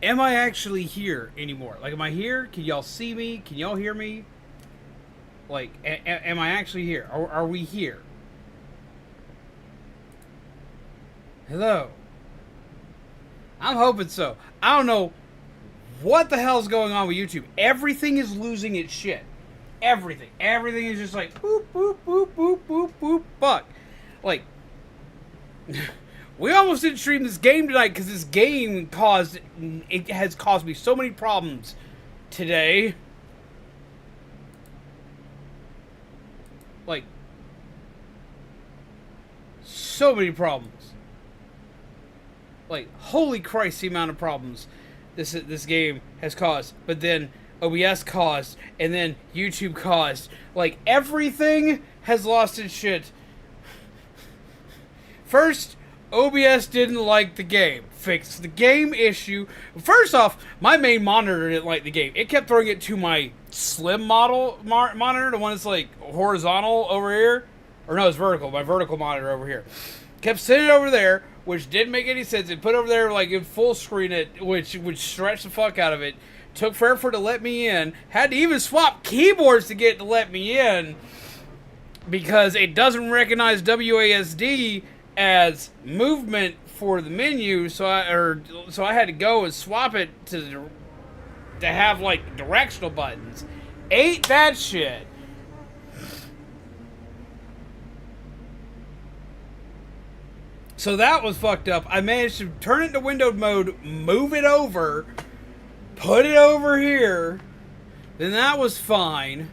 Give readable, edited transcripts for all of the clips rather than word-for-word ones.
am I actually here anymore? Like, am I here? Can y'all see me? Can y'all hear me? Like, am I actually here? Are we here? Hello? I'm hoping so. I don't know what the hell's going on with YouTube. Everything is losing its shit. Everything. Everything is just like, boop, boop, boop, boop, boop, boop, fuck. Like, we almost didn't stream this game tonight because this game has caused me so many problems today. Like, so many problems. Like, holy Christ, the amount of problems this game has caused. But then OBS caused, and then YouTube caused. Like, everything has lost its shit. First, OBS didn't like the game. Fixed the game issue. First off, my main monitor didn't like the game. It kept throwing it to my slim monitor, the one that's like horizontal over here. Or no, it's vertical. My vertical monitor over here. Kept sending it over there, which didn't make any sense. It put over there like in full screen it, which would stretch the fuck out of it. Took forever for it to let me in. Had to even swap keyboards to get it to let me in because it doesn't recognize WASD as movement for the menu. So I had to go and swap it to have like directional buttons. Ain't that shit? So that was fucked up. I managed to turn it to windowed mode, move it over, put it over here. Then that was fine.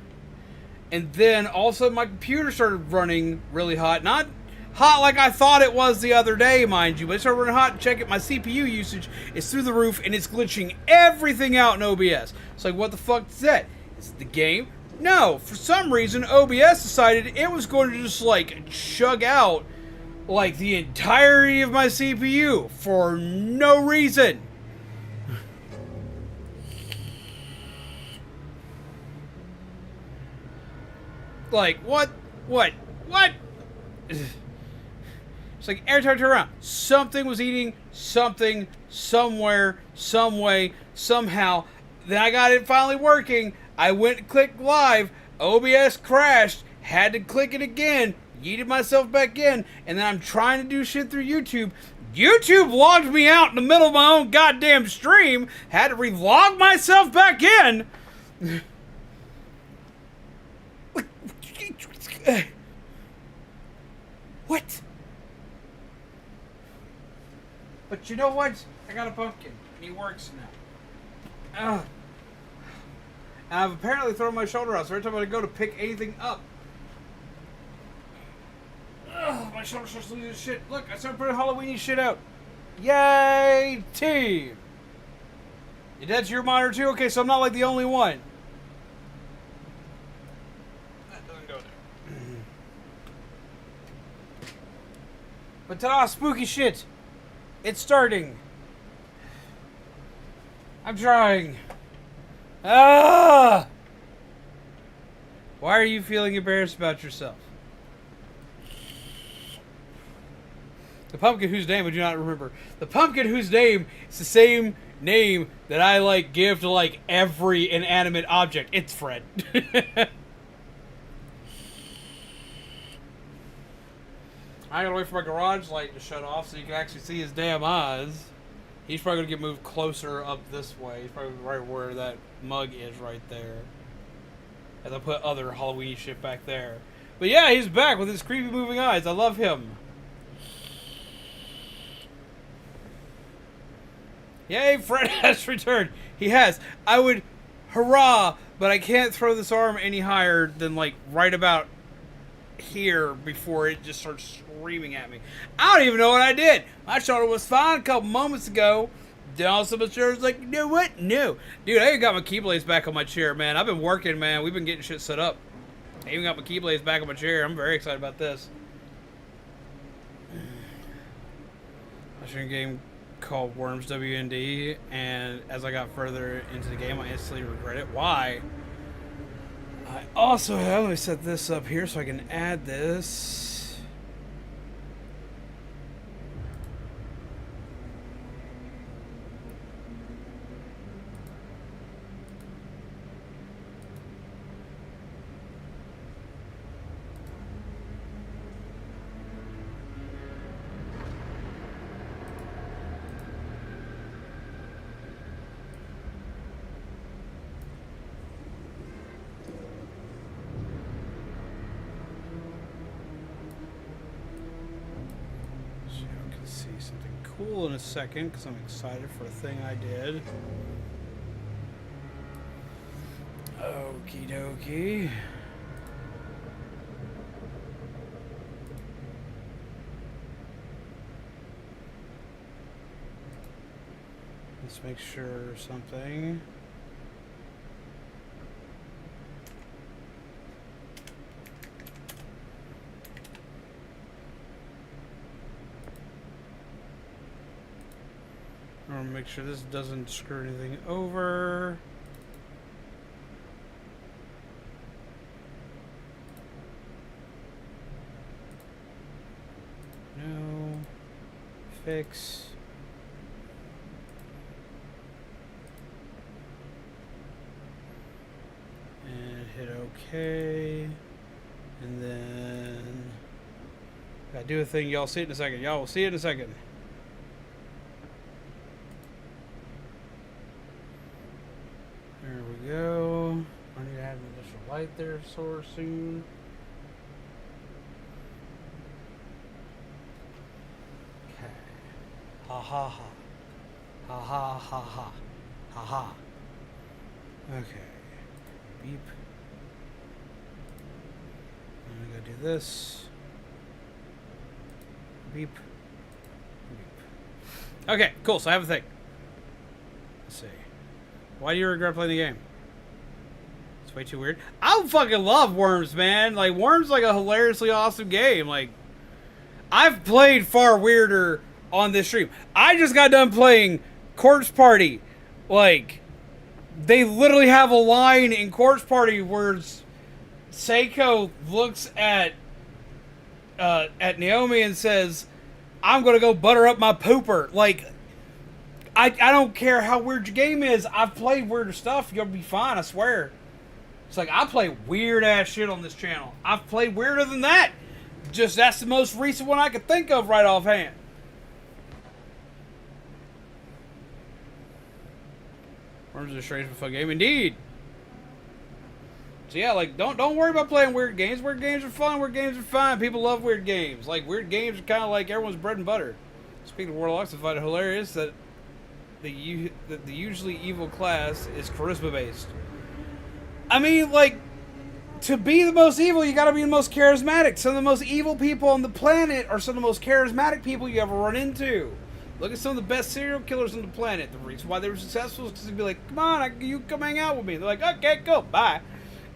And then also my computer started running really hot. Not hot like I thought it was the other day, mind you. But it started running hot. Check it. My CPU usage is through the roof and it's glitching everything out in OBS. It's like, what the fuck is that? Is it the game? No. For some reason, OBS decided it was going to just like chug out like the entirety of my CPU for no reason. Like, what? It's like every time I turn around, something was eating something somewhere, some way, somehow. Then I got it finally working. I went and clicked live. OBS crashed. Had to click it again. Yeeted myself back in, and then I'm trying to do shit through YouTube. YouTube logged me out in the middle of my own goddamn stream. Had to re-log myself back in. What? But you know what? I got a pumpkin, and he works now. And I've apparently thrown my shoulder out, so every time I go to pick anything up, my shoulder starts losing shit. Look, I started putting Halloween shit out. Yay, team! That's your monitor too? Okay, so I'm not like the only one. That doesn't go there. But ta-da, spooky shit! It's starting. I'm trying. Ah! Why are you feeling embarrassed about yourself? The pumpkin whose name I do not remember. The pumpkin whose name is the same name that I like give to like every inanimate object. It's Fred. I gotta wait for my garage light to shut off so you can actually see his damn eyes. He's probably gonna get moved closer up this way. He's probably right where that mug is right there. As I put other Halloween shit back there. But yeah, he's back with his creepy moving eyes. I love him. Yay, Fred has returned. He has. I would, hurrah, but I can't throw this arm any higher than like right about here before it just starts screaming at me. I don't even know what I did. My shoulder was fine a couple moments ago. Then all of a sudden my shoulder's like, you know what? No. Dude, I even got my keyblades back on my chair, man. I've been working, man. We've been getting shit set up. I even got my keyblades back on my chair. I'm very excited about this. I should game called Worms WND, and as I got further into the game I instantly regret it. Why? I also have, let me set this up here so I can add this. cool in a second because I'm excited for a thing I did. Okie dokie. Let's make sure something. I want to make sure this doesn't screw anything over. No. Fix. And hit OK. And then I do a thing. Y'all see it in a second. Y'all will see it in a second. There we go. I need to have an additional light there soon. Okay. Ha ha ha. Ha ha ha ha. Ha ha. Okay. Beep. I'm gonna go do this. Beep. Beep. Okay, cool. So I have a thing. Let's see. Why do you regret playing the game? It's way too weird. I fucking love Worms, man. Like, Worms is like a hilariously awesome game. Like, I've played far weirder on this stream. I just got done playing Corpse Party. Like, they literally have a line in Corpse Party where Seiko looks at Naomi and says, "I'm gonna go butter up my pooper." Like, I don't care how weird your game is. I've played weirder stuff. You'll be fine, I swear. It's like, I play weird ass shit on this channel. I've played weirder than that. Just that's the most recent one I could think of right offhand. Worms is a strange but fun game indeed. So yeah, like, don't worry about playing weird games. Weird games are fun. Weird games are fine. People love weird games. Like, weird games are kind of like everyone's bread and butter. Speaking of Warlocks, I find it hilarious that the usually evil class is charisma based. I mean, like, to be the most evil, you gotta be the most charismatic. Some of the most evil people on the planet are some of the most charismatic people you ever run into. Look at some of the best serial killers on the planet. The reason why they were successful is because they'd be like, "Come on, you come hang out with me." They're like, "Okay, cool, bye,"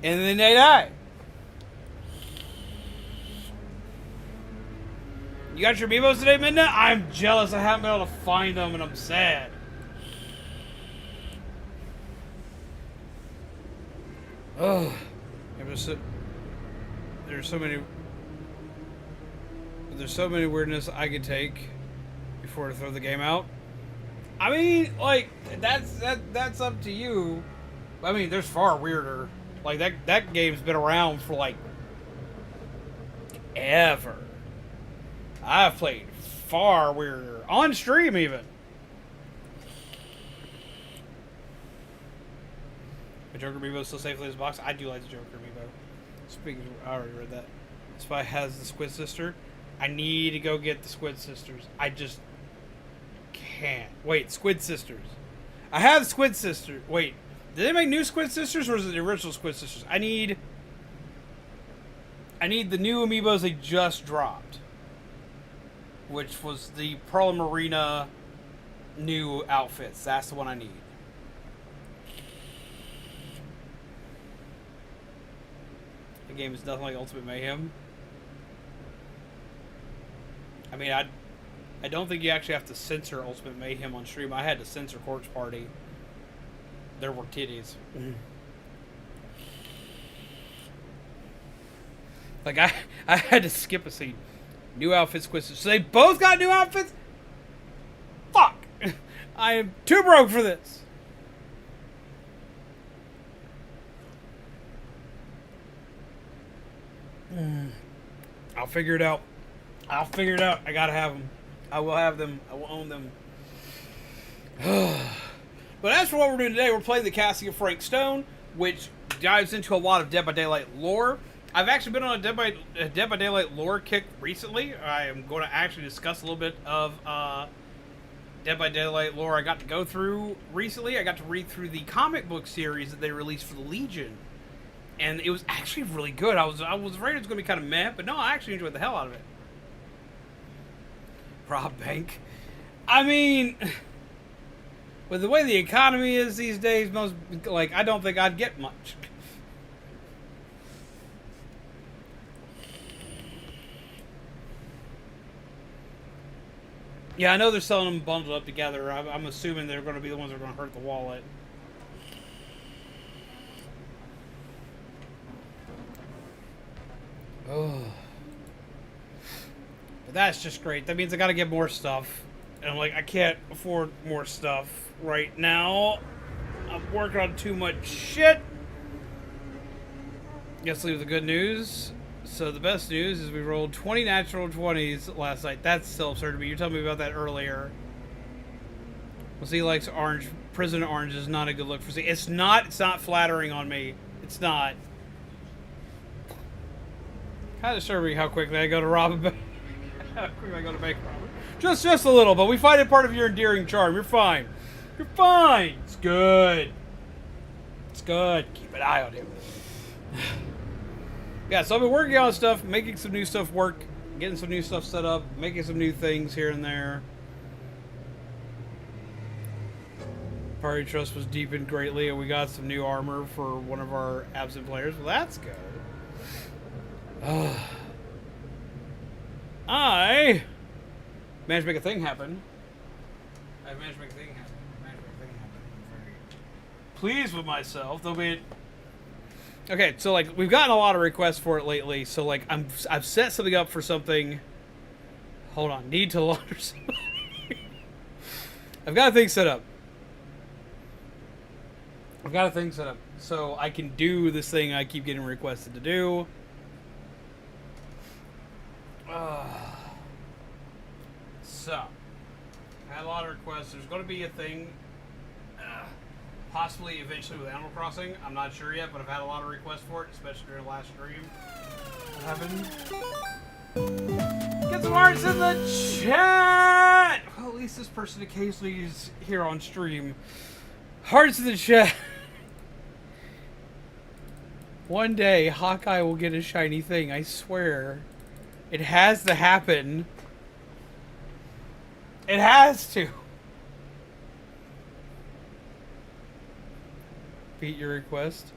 and then they die. You got your amiibos today, Midna? I'm jealous. I haven't been able to find them, and I'm sad. Oh, there's so many weirdness I could take before to throw the game out. I mean, like, that's up to you. I mean, there's far weirder. Like, that game's been around for like ever. I've played far weirder on stream even. The Joker amiibo still safely in his box. I do like the Joker amiibo. Speaking of, I already read that. Spy has the Squid Sister. I need to go get the Squid Sisters. I just can't. Wait, Squid Sisters. I have Squid Sisters. Wait, did they make new Squid Sisters or is it the original Squid Sisters? I need the new amiibos they just dropped, which was the Pearl and Marina new outfits. That's the one I need. The game is nothing like Ultimate Mayhem. I mean, I don't think you actually have to censor Ultimate Mayhem on stream. I had to censor Corpse Party. There were titties. Like, I had to skip a scene. New outfits, quizzes. So they both got new outfits? Fuck! I am too broke for this. I'll figure it out. I'll figure it out. I gotta have them. I will have them. I will own them. But as for what we're doing today, we're playing the Casting of Frank Stone, which dives into a lot of Dead by Daylight lore. I've actually been on a Dead by Daylight lore kick recently. I am going to actually discuss a little bit of Dead by Daylight lore I got to go through recently. I got to read through the comic book series that they released for the Legion. And it was actually really good. I was afraid it was going to be kind of meh, but no, I actually enjoyed the hell out of it. Rob Bank. I mean, with the way the economy is these days, I don't think I'd get much. Yeah, I know they're selling them bundled up together. I'm assuming they're going to be the ones that are going to hurt the wallet. Oh. But that's just great. That means I got to get more stuff. And I'm like, I can't afford more stuff right now. I'm working on too much shit. Let's leave the good news. So the best news is we rolled 20 natural 20s last night. That's still absurd to me. You told me about that earlier. Well, see, likes orange. Prison orange is not a good look for see. It's not flattering on me. It's not. Kind of disturbing how quickly I go to rob a bank. How quickly I go to bank robber. Just a little, but we find it part of your endearing charm. You're fine. You're fine. It's good. It's good. Keep an eye on him. Yeah, so I've been working on stuff, making some new stuff work, getting some new stuff set up, making some new things here and there. Party trust was deepened greatly, and we got some new armor for one of our absent players. Well, that's good. I managed to make a thing happen. I managed to make a thing happen. I'm very pleased with myself. There'll be. Okay, so like we've gotten a lot of requests for it lately. So like I've set something up for something. Hold on, need to launder somebody. I've got a thing set up. So I can do this thing I keep getting requested to do. So, I had a lot of requests. There's going to be a thing, possibly eventually with Animal Crossing. I'm not sure yet, but I've had a lot of requests for it, especially during the last stream. Get some hearts in the chat! Well, at least this person occasionally is here on stream. Hearts in the chat. One day, Hawkeye will get a shiny thing, I swear. It has to happen. It has to. Beat your request.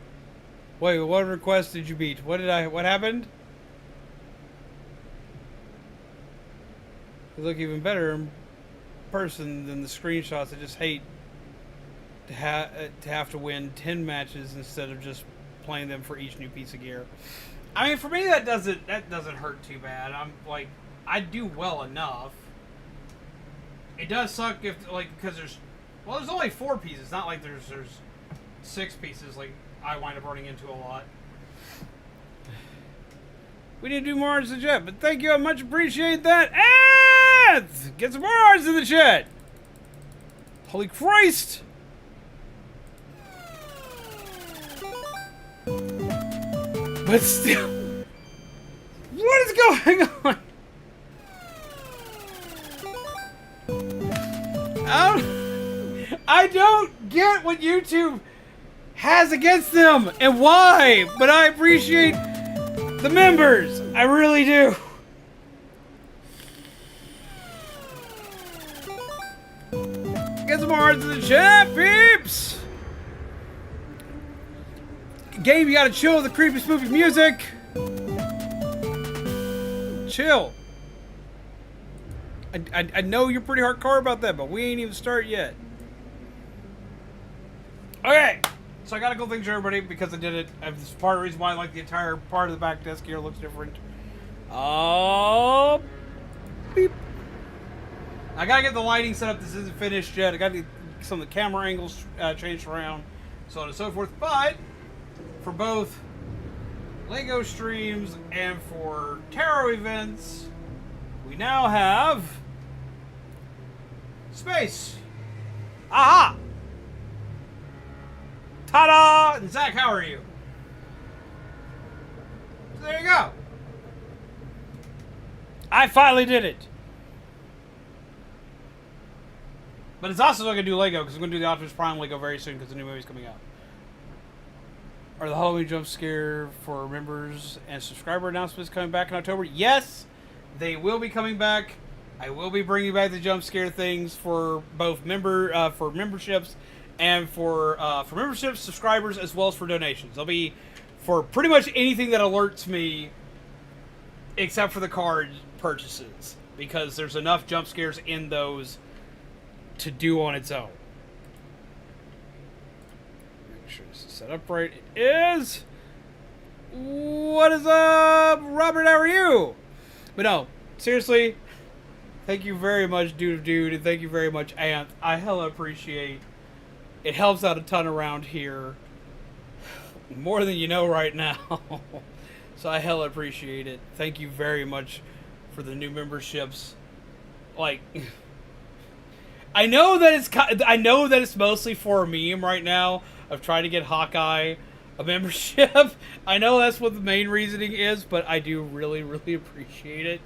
Wait, what request did you beat? What happened? You look even better in person than the screenshots. I just hate to have to win 10 matches instead of just playing them for each new piece of gear. I mean, for me that doesn't hurt too bad. I'm like, I do well enough. It does suck if because there's only 4 pieces. Not like there's 6 pieces like I wind up running into a lot. We need to do more hearts in the chat, but thank you. I much appreciate that. And get some more hearts in the chat. Holy Christ! But still, what is going on? I don't get what YouTube has against them and why, but I appreciate the members. I really do. Get some more hearts in the chat, peeps. Game, you gotta chill with the creepy, spooky music. Chill. I know you're pretty hardcore about that, but we ain't even started yet. Okay, so I got a cool thing to everybody because I did it. This is part of the reason why I like the entire part of the back desk here looks different. Beep. I gotta get the lighting set up. This isn't finished yet. I gotta get some of the camera angles changed around, so on and so forth. But for both LEGO streams and for tarot events, we now have space. Aha! Ta-da! And Zach, how are you? So there you go. I finally did it. But it's also not going to do Lego, because I'm going to do the Optimus Prime Lego very soon, because the new movie's coming out. Are the Halloween jump scare for members and subscriber announcements coming back in October? Yes, they will be coming back. I will be bringing back the jump scare things for both memberships and for memberships, subscribers, as well as for donations. They'll be for pretty much anything that alerts me, except for the card purchases, because there's enough jump scares in those to do on its own. Make sure this is set up right. It is. What is up, Robert? How are you? But no, seriously, thank you very much, Dude, and thank you very much, Ant. I hella appreciate. It helps out a ton around here, more than you know right now. So I hella appreciate it. Thank you very much for the new memberships. Like, I know that it's mostly for a meme right now of trying to get Hawkeye a membership. I know that's what the main reasoning is, but I do really, really appreciate it.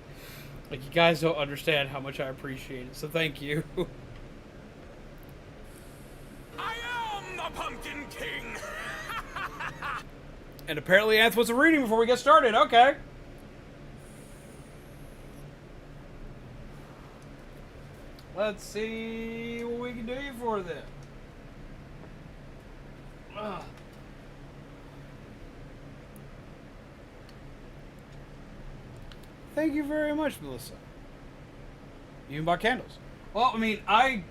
Like, you guys don't understand how much I appreciate it, so thank you. I am the Pumpkin King! And apparently Anth wants a reading before we get started. Okay. Let's see what we can do for this. Thank you very much, Melissa. You even bought candles. Well, I mean, I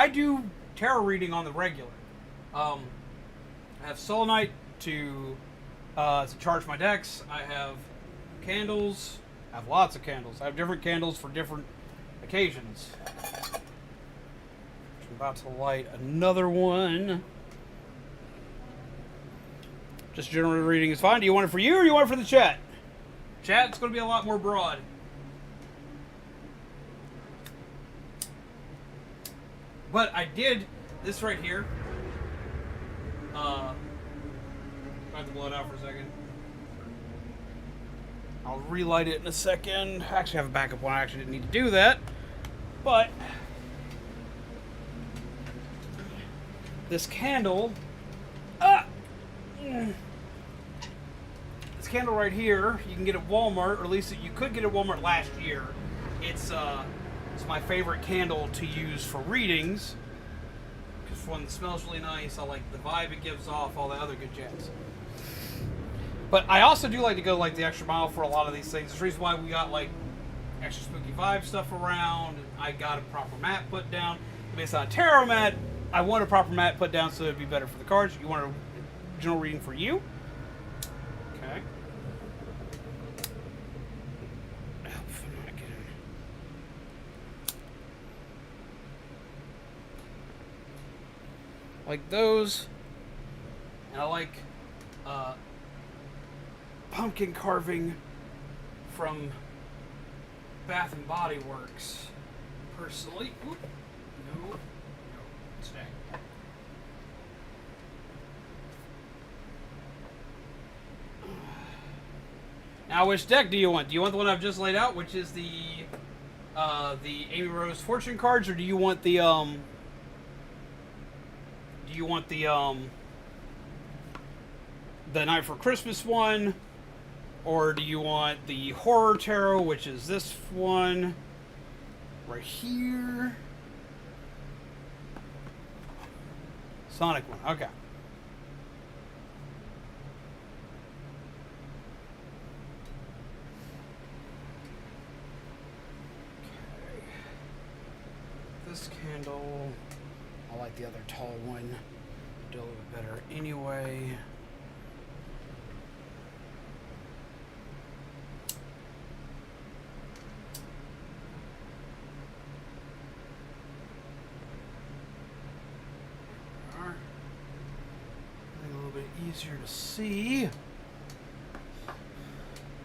do tarot reading on the regular. I have selenite to charge my decks. I have candles. I have lots of candles. I have different candles for different occasions. I'm about to light another one. Just general reading is fine. Do you want it for you or you want it for the chat? Chat, it's going to be a lot more broad. But I did this right here. I have to blow it out for a second. I'll relight it in a second. I actually have a backup one. I actually didn't need to do that. But this candle, this candle right here, you can get at Walmart, or at least you could get at Walmart last year. It's my favorite candle to use for readings. Because one, it smells really nice. I like the vibe it gives off, all the other good jazz. But I also do like to go like the extra mile for a lot of these things. There's the reason why we got like extra spooky vibe stuff around. I got a proper mat put down. I mean, it's not a tarot mat. I want a proper mat put down so it'd be better for the cards. You want a general reading for you? Okay. Like those. And I like pumpkin carving from Bath and Body Works. Personally. Oop. No. Stay. Now, which deck do you want? Do you want the one I've just laid out, which is the Amy Rose Fortune cards, or do you want the Night for Christmas one, or do you want the Horror Tarot, which is this one right here? Sonic one, okay. This candle, I like the other tall one, do a little bit better anyway. A little bit easier to see.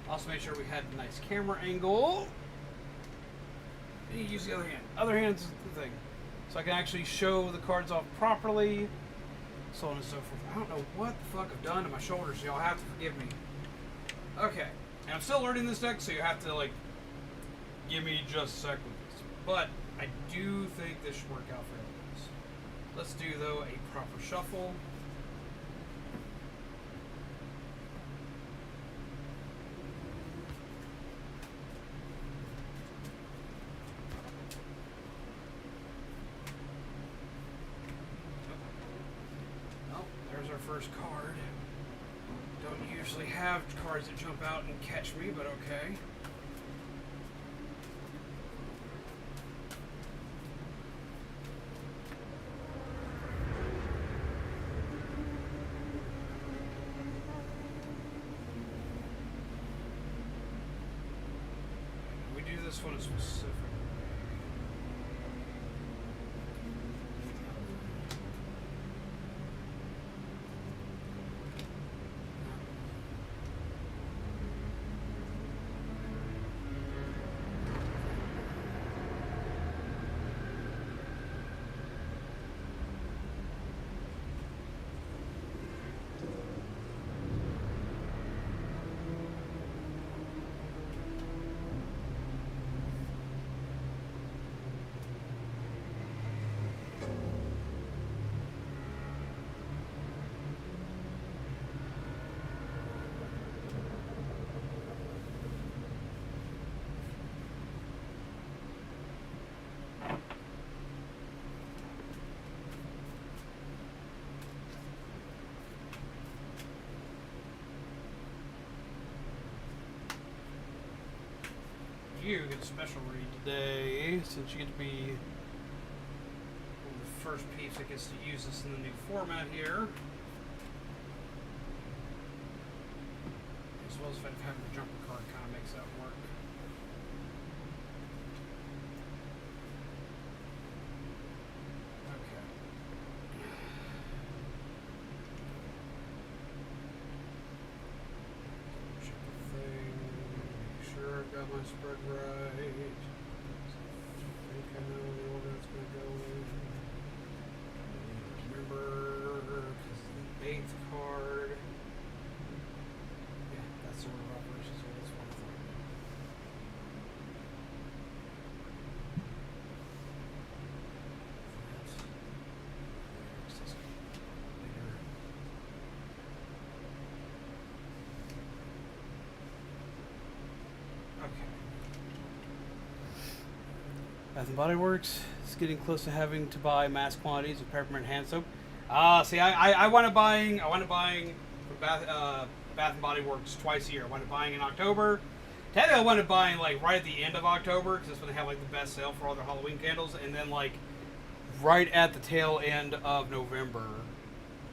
Also make sure we had a nice camera angle. And you use the other hand. Other hand's the thing. So I can actually show the cards off properly. So on and so forth. I don't know what the fuck I've done to my shoulders. Y'all have to forgive me. Okay. And I'm still learning this deck, so you have to, like, give me just a sec with this. But I do think this should work out fairly Let's do, though, a proper shuffle. Oh, there's our first card. Don't usually have cards that jump out and catch me, but okay. This one is specific. You get a special read today, since you get to be the first piece that gets to use this in the new format here. As well as having a jumper card kind of makes that work. Got my spread right. I think I know the order it's going to go in. Remember, because the 8th card. Yeah, that's the order of operations. So that's one thing. Bath and Body Works is getting close to having to buy mass quantities of peppermint hand soap. See, I wound up buying from Bath and Body Works twice a year. I wound up buying in October. Technically, I wound up buying like right at the end of October because that's when they have like the best sale for all their Halloween candles, and then like right at the tail end of November,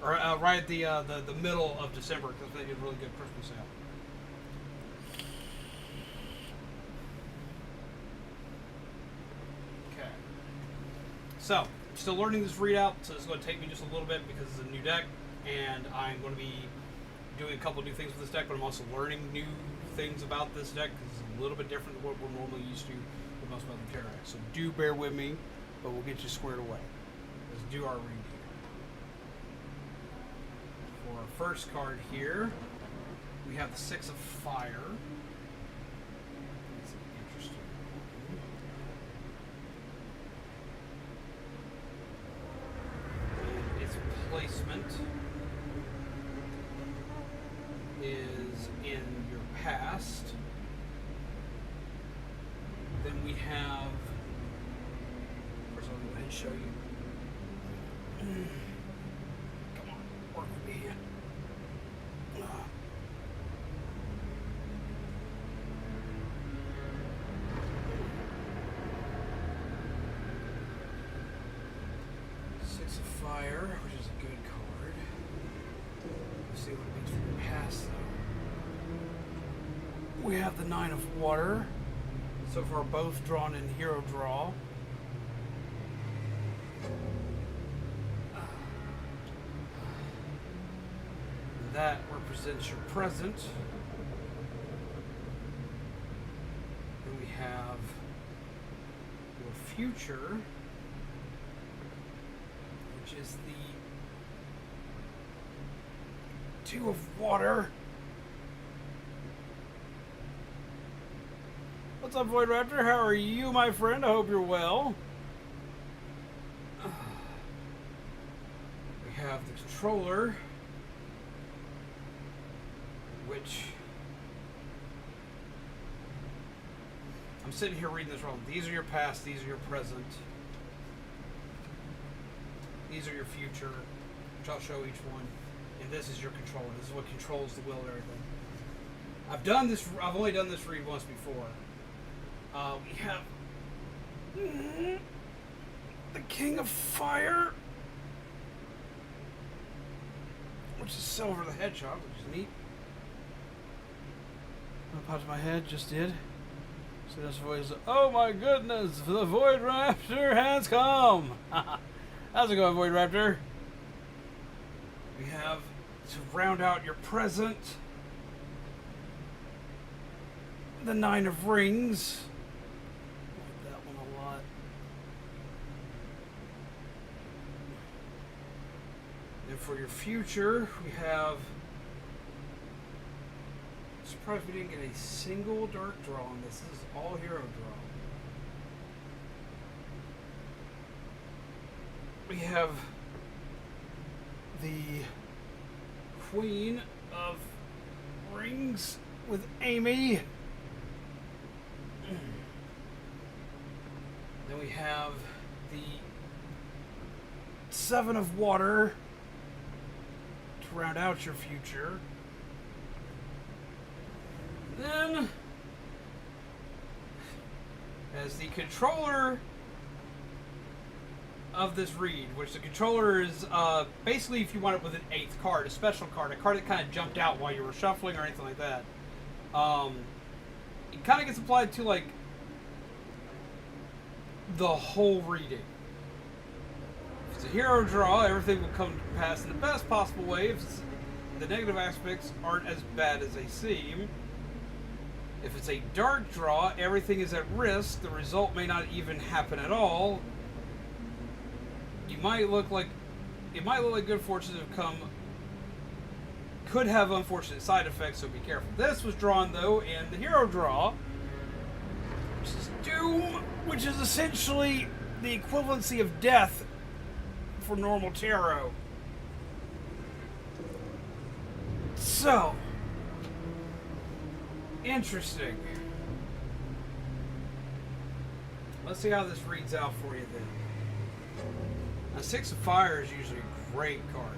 or right at the middle of December because they did a really good Christmas sale. So, I'm still learning this readout, so it's going to take me just a little bit because it's a new deck, and I'm going to be doing a couple new things with this deck, but I'm also learning new things about this deck because it's a little bit different than what we're normally used to with most other Terra. So do bear with me, but we'll get you squared away. Let's do our read here. For our first card here, we have the 6 of Fire. Placement is in your past. Then we have, first I'll go ahead and show you. Come on, work with me here. Fire, which is a good card. Let's see what it means for your past, though. We have the 9 of Water. So far, both drawn in Hero Draw. That represents your present. Then we have your future, which is the 2 of Water. What's up, Void Raptor? How are you, my friend? I hope you're well. have the controller, which I'm sitting here reading this wrong. These are your past, these are your present, these are your future, which I'll show each one, and this is your controller. This is what controls the wheel and everything. I've only done this read once before. We have the King of Fire, which is Silver the Hedgehog, which is neat. What popped in my head, just did. So this voice, oh my goodness, the Void Raptor has come! How's it going, Void Raptor? We have, to round out your present, the Nine of Rings. I like that one a lot. And for your future, we have... Surprised we didn't get a single dark draw on this. This is all hero draw. We have the Queen of Rings with Amy. Then we have the Seven of Water to round out your future. Then, as the controller of this read, which the controller is basically, if you want it with an 8th card, a special card, a card that kind of jumped out while you were shuffling or anything like that, it kind of gets applied to like the whole reading. If it's a hero draw, everything will come to pass in the best possible way. If the negative aspects aren't as bad as they seem. If it's a dark draw, everything is at risk. The result may not even happen at all. It might look like good fortunes have come. Could have unfortunate side effects, so be careful. This was drawn though in the hero draw, which is Doom, which is essentially the equivalency of death for normal tarot. So. Interesting. Let's see how this reads out for you then. Now, Six of Fire is usually a great card.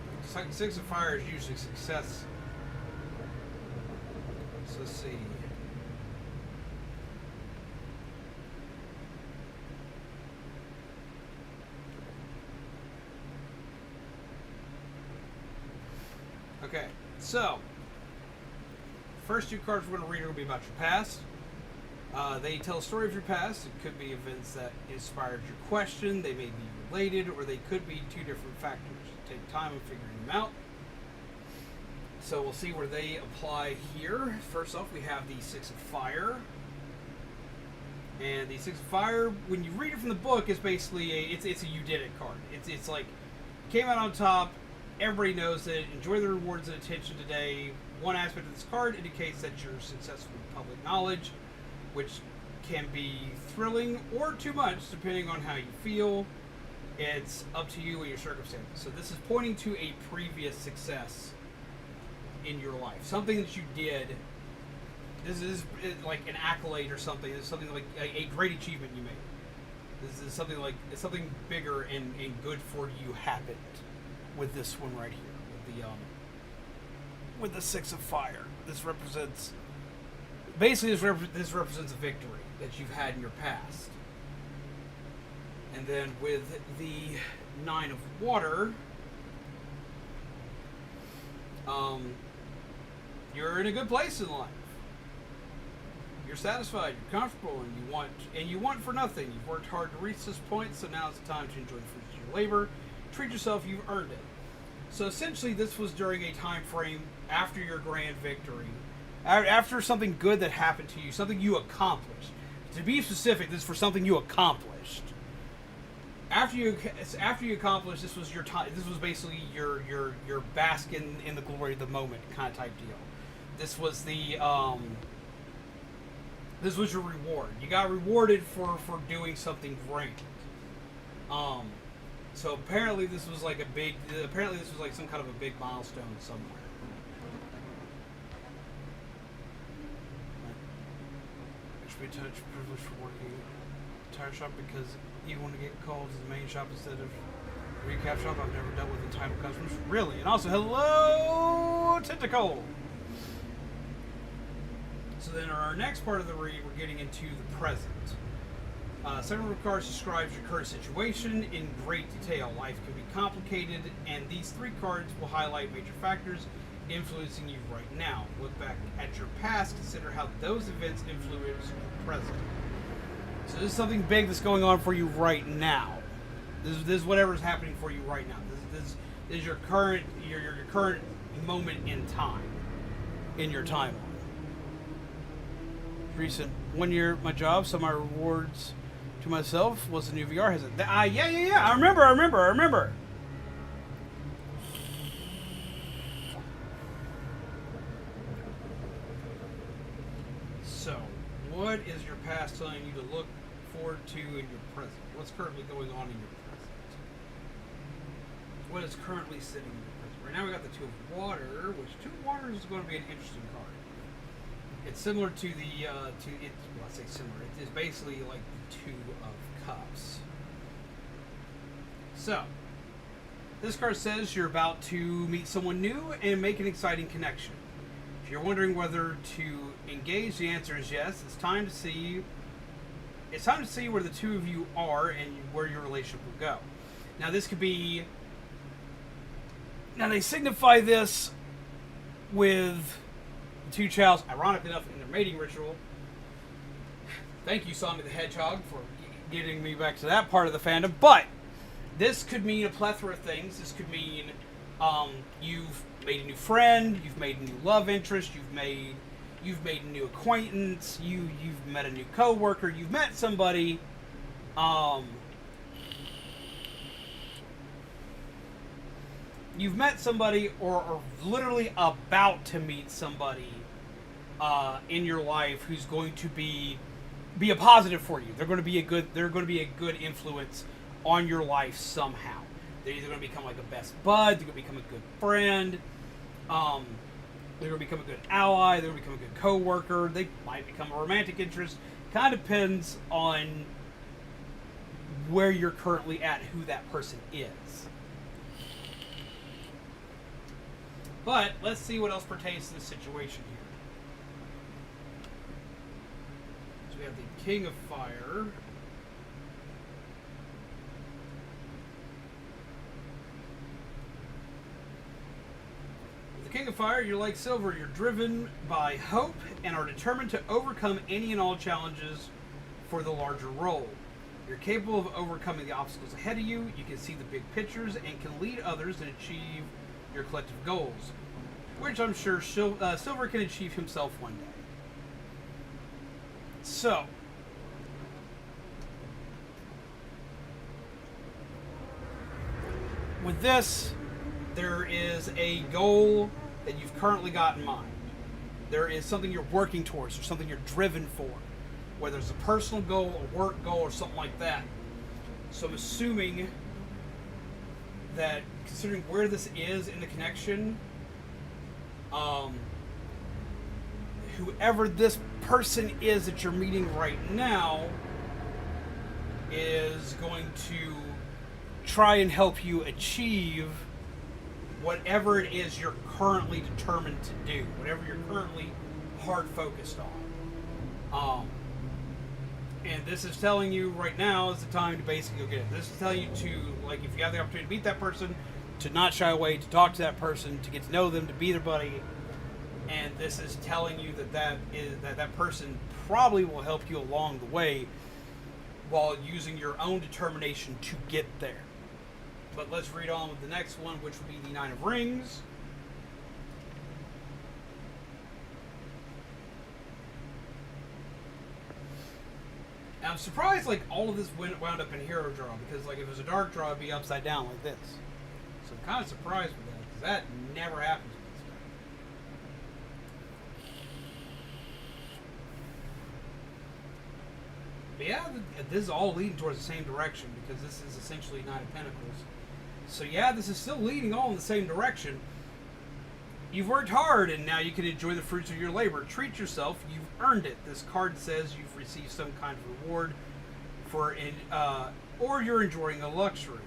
Six of Fire is usually success. So let's see. Okay, so first two cards we're going to read are going to be about your past. They tell a story of your past. It could be events that inspired your question. They may be related, or they could be two different factors. Take time in figuring them out. So we'll see where they apply here. First off, we have the Six of Fire. And the Six of Fire, when you read it from the book, is basically it's a you did it card. It's like, came out on top, everybody knows it, enjoy the rewards and attention today. One aspect of this card indicates that you're successful with public knowledge, which can be thrilling or too much, depending on how you feel. It's up to you and your circumstances. So this is pointing to a previous success in your life. Something that you did. This is like an accolade or something. It's something like a great achievement you made. This is something like, it's something bigger and good for you happened with this one right here. With the Six of Fire. This represents, basically this represents a victory that you've had in your past. And then with the Nine of Water, you're in a good place in life. You're satisfied, you're comfortable, and you want for nothing. You've worked hard to reach this point, so now it's time to enjoy the fruits of your labor. Treat yourself, you've earned it. So essentially this was during a time frame after your grand victory. After something good that happened to you, something you accomplished. To be specific, this is for something you accomplished. After you accomplished, this was your time. This was basically your bask in the glory of the moment kind of type deal. This was the this was your reward. You got rewarded for doing something great. So apparently this was like a big. Apparently this was like some kind of a big milestone somewhere. It should be a touch privilege for working tire shop because even when I get called to the main shop instead of recap shop, I've never dealt with entitled customers. Really? And also, hello, Tentacle. So then our next part of the read, we're getting into the present. Several cards describes your current situation in great detail. Life can be complicated, and these 3 cards will highlight major factors influencing you right now. Look back at your past, consider how those events influence your present. So this is something big that's going on for you right now. This is whatever's happening for you right now. This is your current current moment in time, in your timeline. Recent 1 year at my job, so my rewards to myself was a new VR headset. Yeah. I remember. So, what is your past telling you to look forward to in your present? What's currently going on in your present? What is currently sitting in your present? Right now we got the 2 of Water, which 2 of Water is going to be an interesting card. It's similar to the, well, I say similar, it is basically like the 2 of Cups. So, this card says you're about to meet someone new and make an exciting connection. If you're wondering whether to engage, the answer is yes. It's time to see where the 2 of you are and where your relationship will go. Now this could be, now they signify this with the 2 childs, ironically enough, in their mating ritual. Thank you, Sonic the Hedgehog, for getting me back to that part of the fandom. But this could mean a plethora of things. This could mean you've made a new friend, you've made a new love interest, you've made a new acquaintance, you've met a new coworker, you've met somebody. You've met somebody or are literally about to meet somebody in your life who's going to be a positive for you. They're going to be a good influence on your life somehow. They're either going to become like a best bud, they're going to become a good friend, they're going to become a good ally, they're going to become a good coworker, they might become a romantic interest. Kind of depends on where you're currently at, who that person is. But let's see what else pertains to this situation here. So we have the King of Fire. With the King of Fire, you're like Silver. You're driven by hope and are determined to overcome any and all challenges for the larger role. You're capable of overcoming the obstacles ahead of you. You can see the big pictures and can lead others and achieve your collective goals, which I'm sure Silver can achieve himself one day. So, with this, there is a goal that you've currently got in mind. There is something you're working towards, or something you're driven for, whether it's a personal goal, a work goal, or something like that. So I'm assuming that, considering where this is in the connection, whoever this person is that you're meeting right now is going to try and help you achieve whatever it is you're currently determined to do, whatever you're currently hard focused on. And this is telling you right now is the time to basically go get it. This is telling you to, like, if you have the opportunity to meet that person, to not shy away, to talk to that person, to get to know them, to be their buddy. And this is telling you that person probably will help you along the way while using your own determination to get there. But let's read on with the next one, which would be the Nine of Rings. And I'm surprised, like, all of this wound up in Hero Draw, because, like, if it was a Dark Draw, it'd be upside down like this. So I'm kind of surprised with that, because that never happens with this guy. But yeah, this is all leading towards the same direction because this is essentially Nine of Pentacles. So yeah, this is still leading all in the same direction. You've worked hard and now you can enjoy the fruits of your labor. Treat yourself. You've earned it. This card says you've received some kind of reward for or you're enjoying a luxury.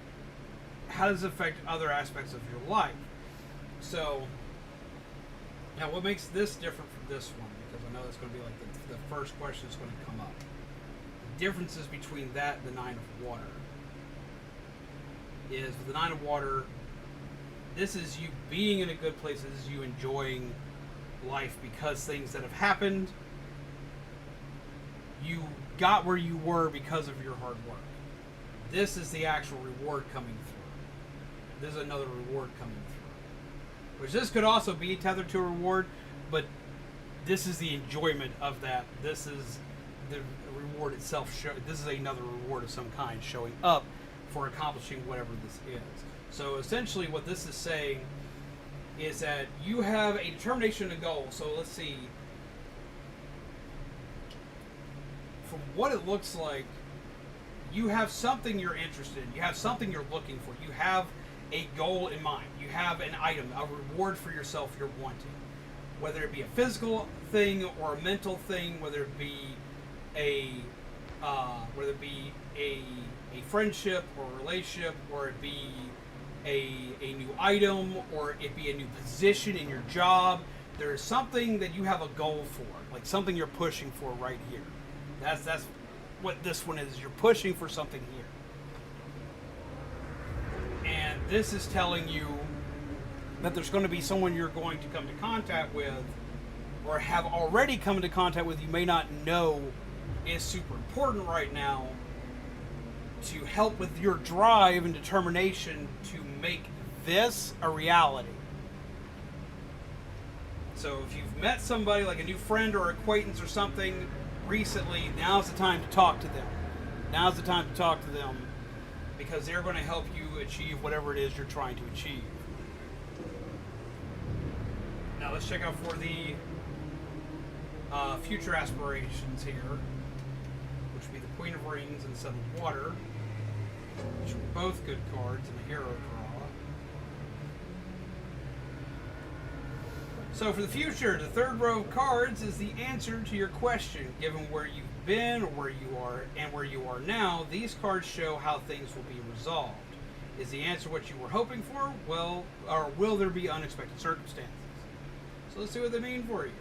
How does it affect other aspects of your life? So, now what makes this different from this one? Because I know that's going to be like the first question that's going to come up. The differences between that and the Nine of Water is with the Nine of Water, this is you being in a good place. This is you enjoying life because things that have happened, you got where you were because of your hard work. This is the actual reward coming through. This is another reward coming through. Which this could also be tethered to a reward, but this is the enjoyment of that. This is the reward itself. This is another reward of some kind showing up for accomplishing whatever this is. So essentially what this is saying is that you have a determination and a goal. So let's see. From what it looks like, you have something you're interested in. You have something you're looking for. You have a goal in mind. You have an item, a reward for yourself you're wanting. Whether it be a physical thing or a mental thing, whether it be a friendship or a relationship, or it be a new item, or it be a new position in your job. There is something that you have a goal for, like something you're pushing for right here. That's what this one is. You're pushing for something here. And this is telling you that there's going to be someone you're going to come to contact with, or have already come into contact with, you may not know is super important right now, to help with your drive and determination to make this a reality. So if you've met somebody, like a new friend or acquaintance or something recently, now's the time to talk to them. Now's the time to talk to them, because they're going to help you achieve whatever it is you're trying to achieve. Now let's check out for the future aspirations here, which would be the Queen of Rings and Seven of Water, which are both good cards and a hero draw. So for the future, the third row of cards is the answer to your question. Given where you've been, or where you are, and where you are now, these cards show how things will be resolved. Is the answer what you were hoping for? Well, or will there be unexpected circumstances? So let's see what they mean for you.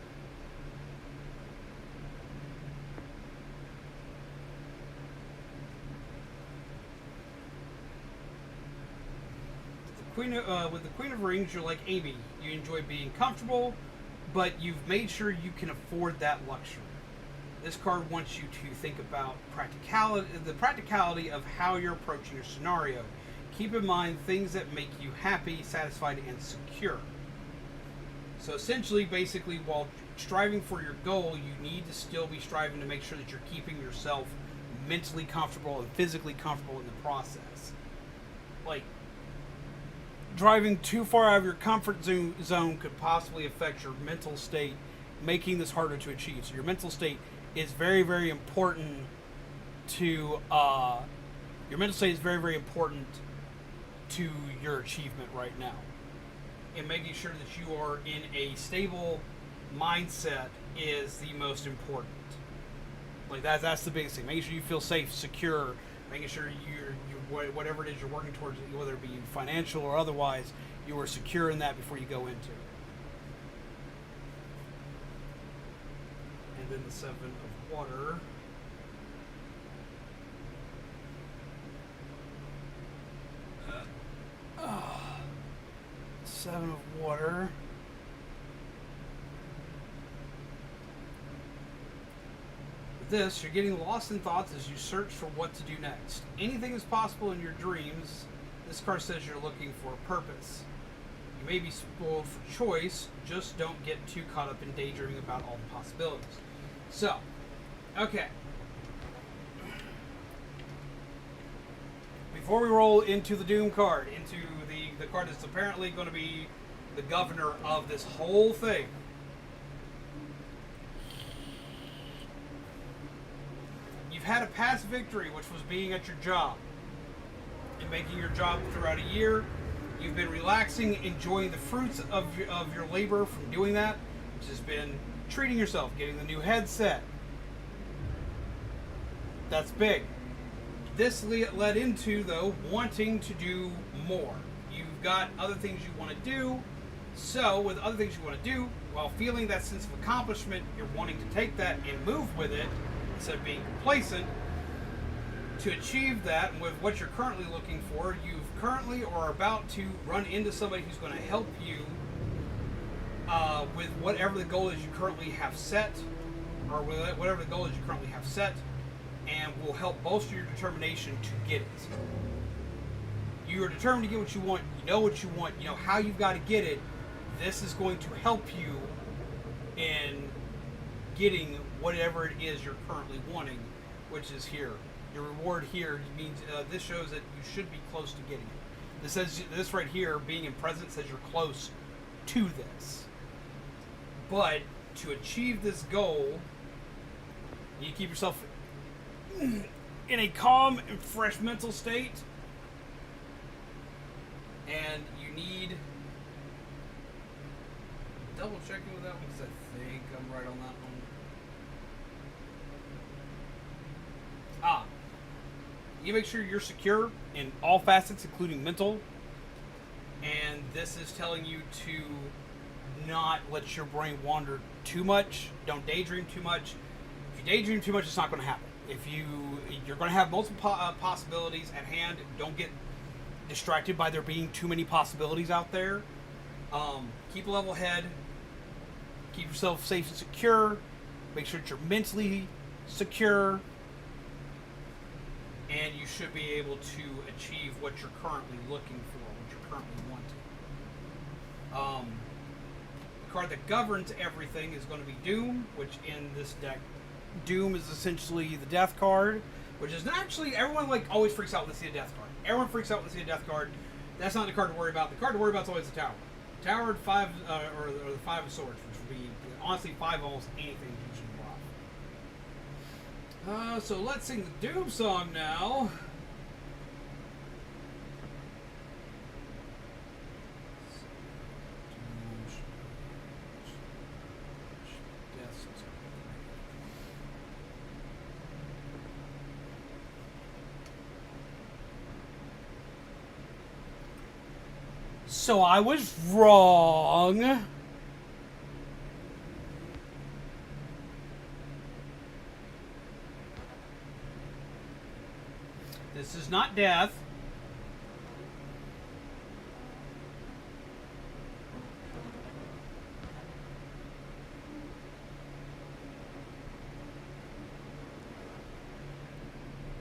With the Queen of Rings, you're like Amy. You enjoy being comfortable, but you've made sure you can afford that luxury. This card wants you to think about the practicality of how you're approaching your scenario. Keep in mind things that make you happy, satisfied, and secure. So essentially, basically, while striving for your goal, you need to still be striving to make sure that you're keeping yourself mentally comfortable and physically comfortable in the process. Like, driving too far out of your comfort zone could possibly affect your mental state, making this harder to achieve. So your mental state is very, very important to your achievement right now. And making sure that you are in a stable mindset is the most important. Like that's the biggest thing. Making sure you feel safe, secure, making sure you're whatever it is you're working towards, whether it be financial or otherwise, you are secure in that before you go into it. And then the Seven of Water. Seven of Water. With this, you're getting lost in thoughts as you search for what to do next. Anything is possible in your dreams. This card says you're looking for a purpose. You may be spoiled for choice, just don't get too caught up in daydreaming about all the possibilities. So, okay. Before we roll into the Doom card, into the card that's apparently going to be the governor of this whole thing. You've had a past victory, which was being at your job and making your job throughout a year. You've been relaxing, enjoying the fruits of your labor from doing that, which has been treating yourself, getting the new headset. That's big. This led into, though, wanting to do more. You've got other things you want to do. So, with other things you want to do, while feeling that sense of accomplishment, you're wanting to take that and move with it instead of being complacent. To achieve that, with what you're currently looking for, you've currently or are about to run into somebody who's going to help you with whatever the goal is you currently have set, or whatever the goal is you currently have set, and will help bolster your determination to get it. You are determined to get what you want, you know what you want, you know how you've got to get it. This is going to help you in getting whatever it is you're currently wanting, which is here. Your reward here means this shows that you should be close to getting it. This says this right here, being in present, says you're close to this. But to achieve this goal, you keep yourself in a calm and fresh mental state, and you need double checking with that one because I think I'm right on that one. You make sure you're secure in all facets, including mental. And this is telling you to not let your brain wander too much. Don't daydream too much. If you daydream too much, it's not going to happen. If you're going to have multiple possibilities at hand. Don't get distracted by there being too many possibilities out there. Keep a level head. Keep yourself safe and secure. Make sure that you're mentally secure. And you should be able to achieve what you're currently looking for, what you're currently wanting. The card that governs everything is going to be Doom, which in this deck, Doom is essentially the death card, which is actually, everyone always freaks out when they see a death card. Everyone freaks out when they see a death card. That's not the card to worry about. The card to worry about is always the Tower. Tower, five, or the Five of Swords, which would be, honestly, five almost anything you should block. So let's sing the Doom song now. So I was wrong. This is not death.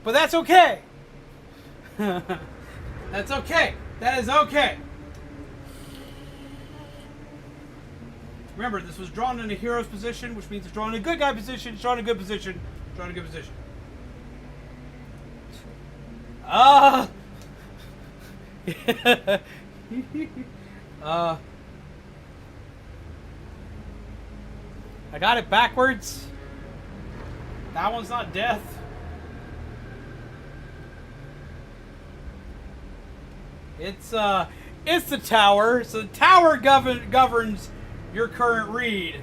But that's okay. That's okay. That is okay. Remember, this was drawn in a hero's position, which means it's drawn in a good guy position, it's drawn in a good position, drawn in a good position. I got it backwards. That one's not death. It's the Tower. So the Tower governs your current read.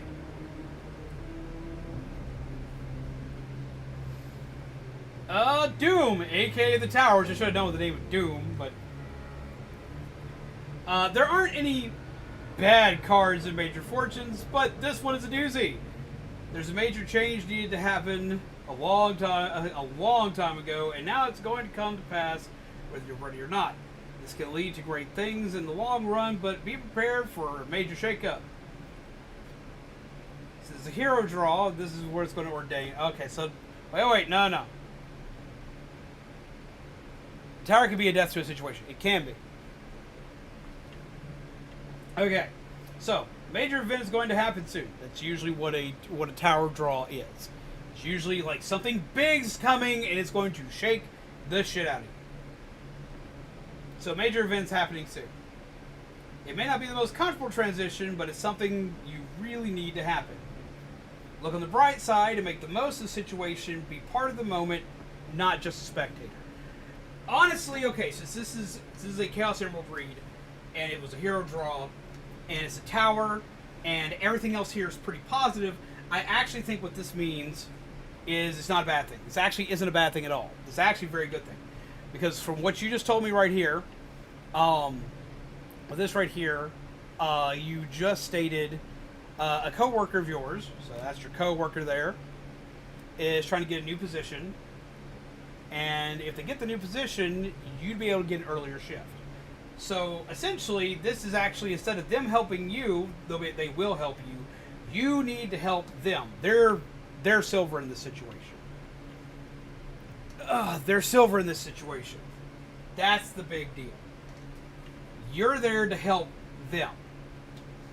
Doom, aka the Tower, which I should have known with the name of Doom, but there aren't any bad cards in Major Fortunes, but this one is a doozy. There's a major change needed to happen a long time ago, and now it's going to come to pass, whether you're ready or not. This can lead to great things in the long run, but be prepared for a major shakeup. This is a hero draw. This is where it's going to ordain. Okay, so wait, no. Tower can be a death to a situation. It can be. Okay, so major event is going to happen soon. That's usually what a tower draw is. It's usually like something big's coming and it's going to shake the shit out of you. So major events happening soon. It may not be the most comfortable transition, but it's something you really need to happen. Look on the bright side and make the most of the situation. Be part of the moment. not just a spectator. Honestly, okay, since this is a Chaos Emerald read, and it was a hero draw, and it's a tower, and everything else here is pretty positive, I actually think what this means is it's not a bad thing. This actually isn't a bad thing at all. It's actually a very good thing. Because from what you just told me right here, with this right here, you just stated a coworker of yours, so that's your coworker there, is trying to get a new position. And if they get the new position, you'd be able to get an earlier shift. So essentially, this is actually, instead of them helping you, though they will help you, you need to help them. They're silver in this situation. They're silver in this situation. That's the big deal. You're there to help them.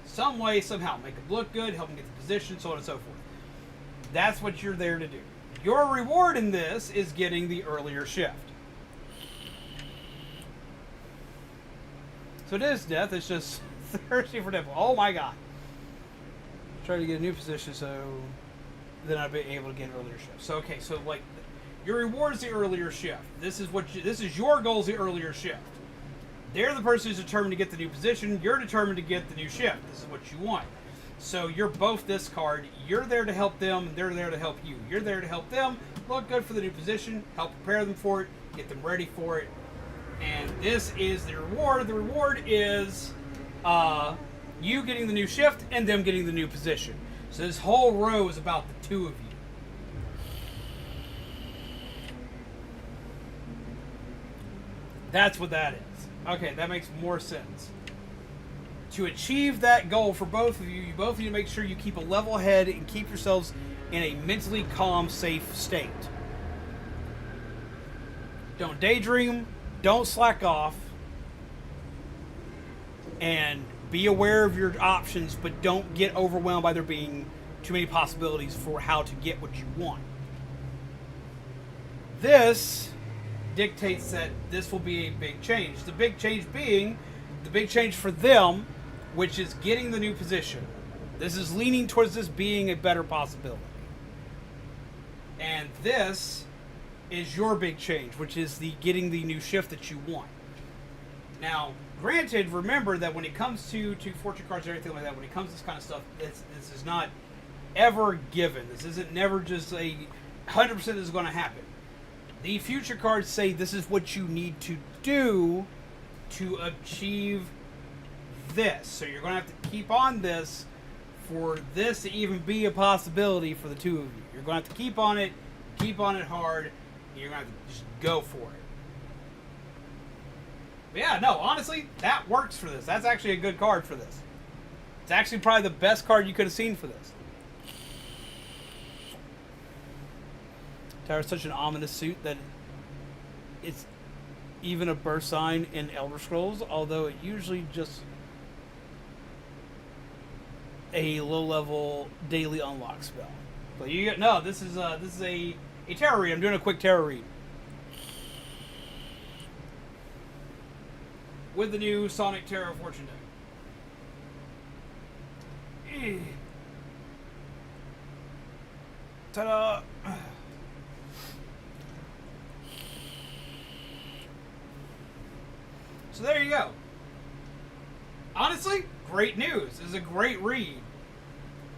Some way, somehow. Make them look good, help them get the position, so on and so forth. That's what you're there to do. Your reward in this is getting the earlier shift. So it is death, it's just thirsty for death. Oh my god. Try to get a new position so then I'll be able to get an earlier shift. So okay, so like your reward is the earlier shift. This is your goal is the earlier shift. They're the person who's determined to get the new position. You're determined to get the new shift. This is what you want. So you're both this card. You're there to help them, and they're there to help you. You're there to help them look good for the new position, help prepare them for it, get them ready for it. And this is the reward. The reward is you getting the new shift and them getting the new position. So this whole row is about the two of you. That's what that is. Okay, that makes more sense. To achieve that goal for both of you, you both need to make sure you keep a level head and keep yourselves in a mentally calm, safe state. Don't daydream, don't slack off, and be aware of your options, but don't get overwhelmed by there being too many possibilities for how to get what you want. This dictates that this will be a big change. The big change being the big change for them, which is getting the new position. This is leaning towards this being a better possibility. And this is your big change, which is the getting the new shift that you want. Now, granted, remember that when it comes to fortune cards and everything like that, when it comes to this kind of stuff, this is not ever given. This isn't never just a 100% this is going to happen. The future cards say this is what you need to do to achieve this. So you're going to have to keep on this for this to even be a possibility for the two of you. You're going to have to keep on it hard, and you're going to have to just go for it. But yeah, no, honestly, that works for this. That's actually a good card for this. It's actually probably the best card you could have seen for this. Tower's such an ominous suit that it's even a burst sign in Elder Scrolls, although it usually just a low-level daily unlock spell. But you get no. This is a tarot read. I'm doing a quick tarot read with the new Sonic Tarot Fortune deck. Ta-da! So there you go. Honestly, great news. This is a great read.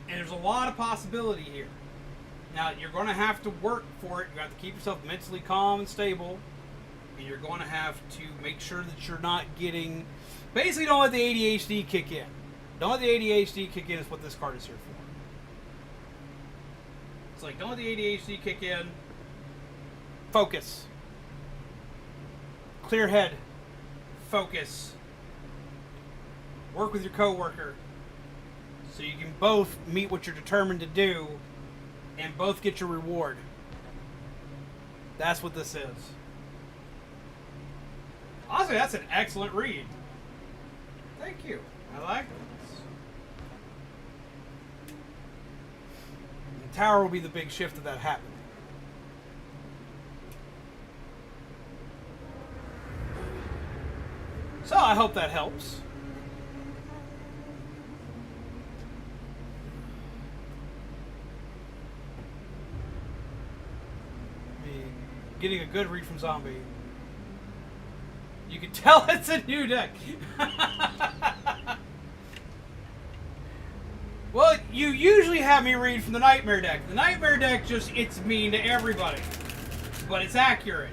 And there's a lot of possibility here. Now, you're going to have to work for it. You have to keep yourself mentally calm and stable. And you're going to have to make sure that you're not getting... Basically, don't let the ADHD kick in. Don't let the ADHD kick in is what this card is here for. It's like, don't let the ADHD kick in. Focus. Clear head. Focus. Work with your coworker so you can both meet what you're determined to do and both get your reward. That's what this is. Honestly, that's an excellent read. Thank you. I like this. The tower will be the big shift of that happening. So I hope that helps. getting a good read from Zombie. You can tell it's a new deck. Well, you usually have me read from the Nightmare deck. The Nightmare deck just, it's mean to everybody. But it's accurate.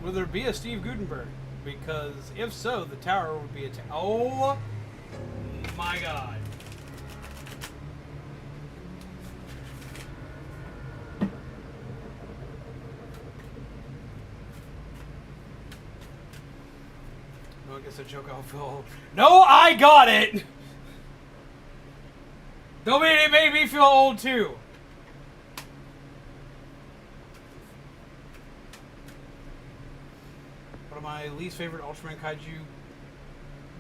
Will there be a Steve Gutenberg? Because if so, the tower would be a oh my god. Well, I guess I joke I'll feel old. No, I got it! Don't mean it made me feel old too. One of my least favorite Ultraman Kaiju,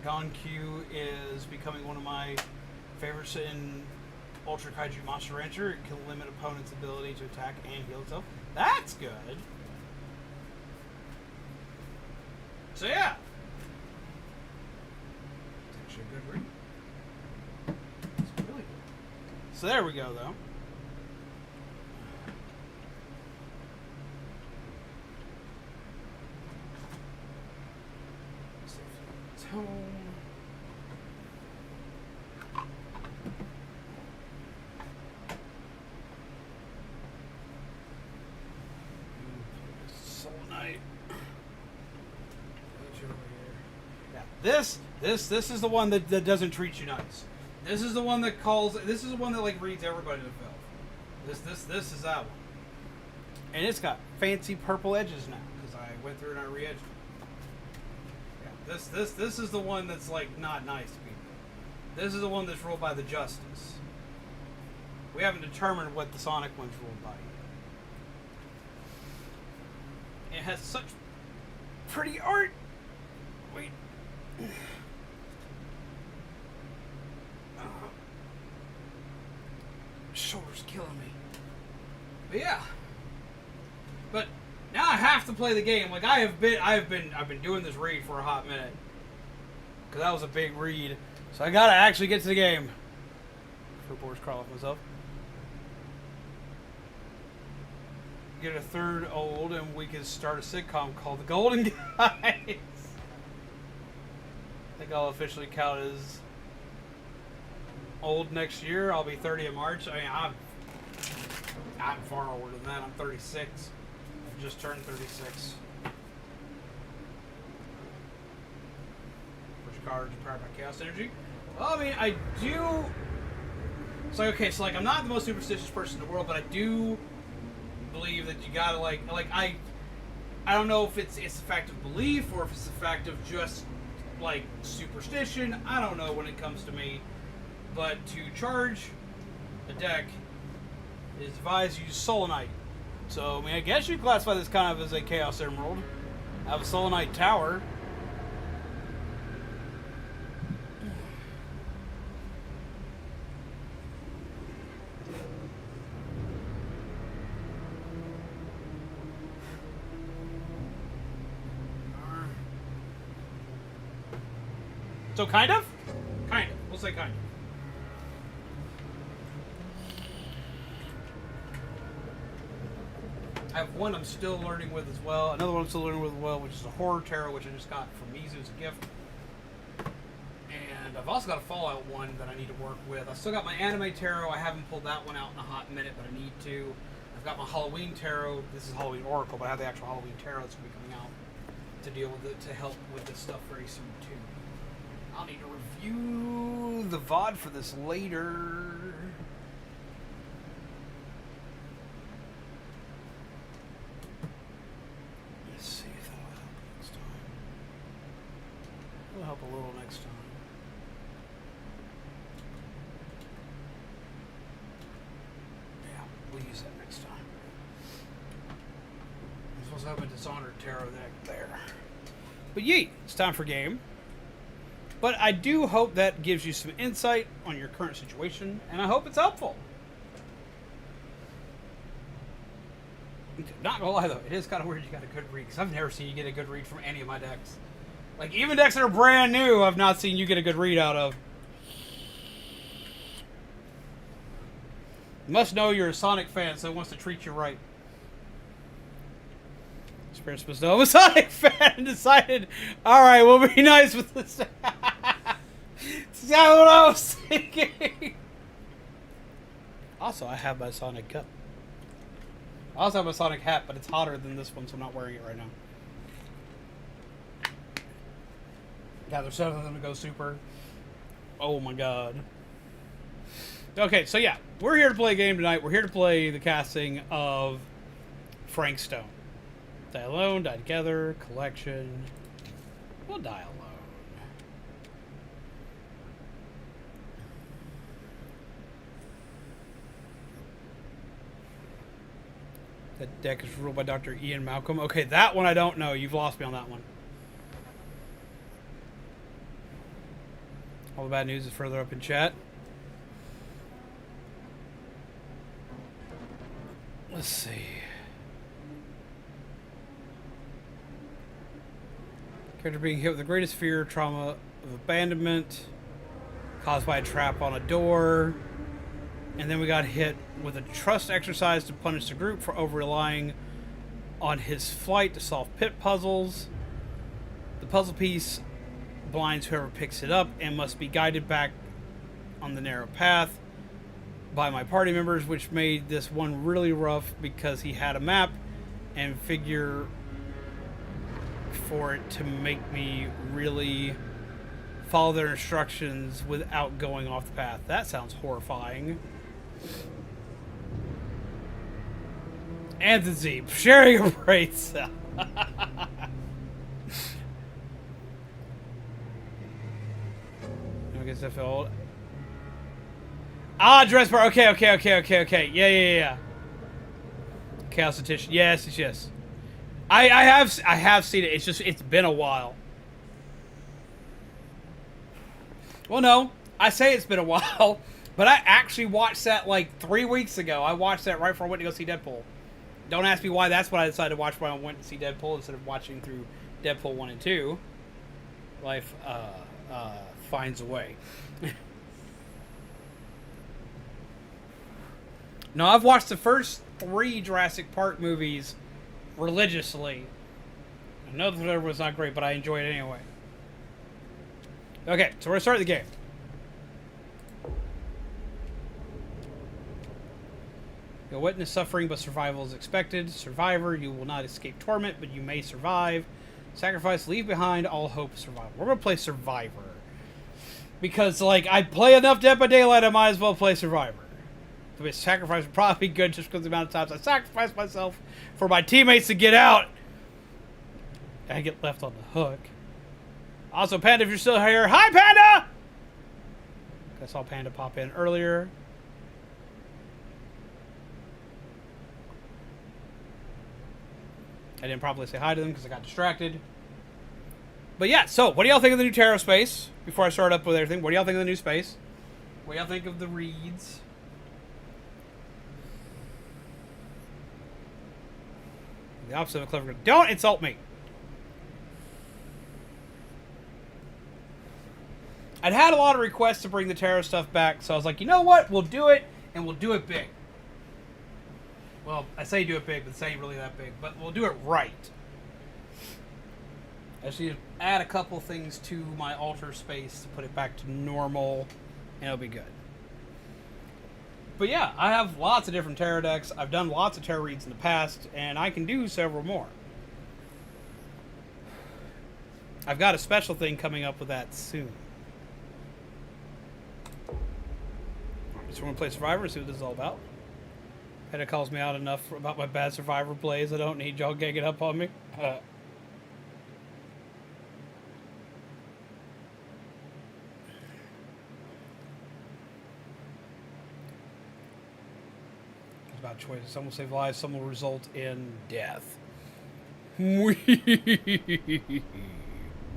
Gon-Q, is becoming one of my favorites in Ultra Kaiju Monster Rancher. It can limit opponents' ability to attack and heal itself. That's good. So yeah. It's actually a good read. It's really good. So there we go, though. This is the one that doesn't treat you nice. This is the one that calls. This is the one that like reads everybody to filth. This is that one. And it's got fancy purple edges now because I went through and I re-edged it. Yeah, this is the one that's like not nice to people. This is the one that's ruled by the Justice. We haven't determined what the Sonic one's ruled by yet. It has such pretty art. Wait. Shoulder's killing me. But yeah. But now I have to play the game. Like I've been doing this read for a hot minute. Cause that was a big read. So I gotta actually get to the game. Footboard's crawl off myself. Get a third old and we can start a sitcom called The Golden Guys. I think I'll officially count as old next year. I'll be 30 in March. I mean, I'm far older than that. I'm 36. I just turned 36. Which cards are powered by Chaos Energy? Well, I mean, I do. It's like, okay, so like I'm not the most superstitious person in the world, but I do believe that you gotta like I don't know if it's a fact of belief or if it's a fact of just like superstition. I don't know when it comes to me. But to charge a deck is advised use Solanite. So I mean I guess you classify this kind of as a Chaos Emerald. I have a Solanite tower. So kind of? Kind of. We'll say kind of. I have one I'm still learning with as well. Another one I'm still learning with as well, which is a Horror Tarot, which I just got from Mizu as a gift. And I've also got a Fallout one that I need to work with. I've still got my Anime Tarot. I haven't pulled that one out in a hot minute, but I need to. I've got my Halloween Tarot. This is Halloween Oracle, but I have the actual Halloween Tarot that's going to be coming out to deal with it, to help with this stuff very soon, too. I'll need to review the VOD for this later. Let's see if that'll help next time. It'll help a little next time. Yeah, we'll use that next time. I'm supposed to have a Dishonored Tarot deck there. But yeet, it's time for game. But I do hope that gives you some insight on your current situation, and I hope it's helpful. Not gonna lie though, it is kind of weird you got a good read, because I've never seen you get a good read from any of my decks. Like, even decks that are brand new, I've not seen you get a good read out of. You must know you're a Sonic fan, so it wants to treat you right. Spirit supposed to know I'm a Sonic fan and decided, alright, we'll be nice with this. That's exactly what I was thinking. Also, I have my Sonic cup. I also have a Sonic hat, but it's hotter than this one, so I'm not wearing it right now. Yeah, there's 7 of them to go super. Oh my god. Okay, so yeah, we're here to play a game tonight. We're here to play the casting of Frank Stone. Die Alone, Die Together, Collection. We'll die alone. That deck is ruled by Dr. Ian Malcolm. Okay, that one I don't know. You've lost me on that one. All the bad news is further up in chat. Let's see. Character being hit with the greatest fear, trauma of abandonment, caused by a trap on a door. And then we got hit with a trust exercise to punish the group for over-relying on his flight to solve pit puzzles. The puzzle piece blinds whoever picks it up and must be guided back on the narrow path by my party members, which made this one really rough because he had a map and figure for it to make me really follow their instructions without going off the path. That sounds horrifying. And the Zeep, sharing a brain cell. I guess I felt. Ah, dress bar. Okay. Yeah. Chaos Petition. Yes. I have seen it. It's been a while. Well, no, I say it's been a while, but I actually watched that like 3 weeks ago. I watched that right before I went to go see Deadpool. Don't ask me why. That's what I decided to watch when I went to see Deadpool instead of watching through Deadpool 1 and 2. Life finds a way. No, I've watched the first 3 Jurassic Park movies religiously. I know the third was not great, but I enjoyed it anyway. Okay, so we're going to start the game. You'll witness suffering, but survival is expected. Survivor, you will not escape torment, but you may survive. Sacrifice, leave behind all hope of survival. We're going to play Survivor. Because, like, I play enough Dead by Daylight, I might as well play Survivor. The sacrifice would probably be good just because of the amount of times I sacrificed myself for my teammates to get out. I get left on the hook. Also, Panda, if you're still here, hi, Panda! I saw Panda pop in earlier. I didn't probably say hi to them because I got distracted. But yeah, so what do y'all think of the new Terra space? Before I start up with everything, what do y'all think of the new space? What do y'all think of the reads? The opposite of a clever. Don't insult me! I'd had a lot of requests to bring the Terra stuff back, so I was like, you know what? We'll do it, and we'll do it big. Well, I say do it big, but this ain't really that big. But we'll do it right. I just need to add a couple things to my altar space to put it back to normal, and it'll be good. But yeah, I have lots of different Terra decks. I've done lots of Terra reads in the past, and I can do several more. I've got a special thing coming up with that soon. So we're going to play Survivor, see what this is all about. Peta calls me out enough about my bad Survivor plays. I don't need y'all ganging up on me. It's about choices. Some will save lives, some will result in death.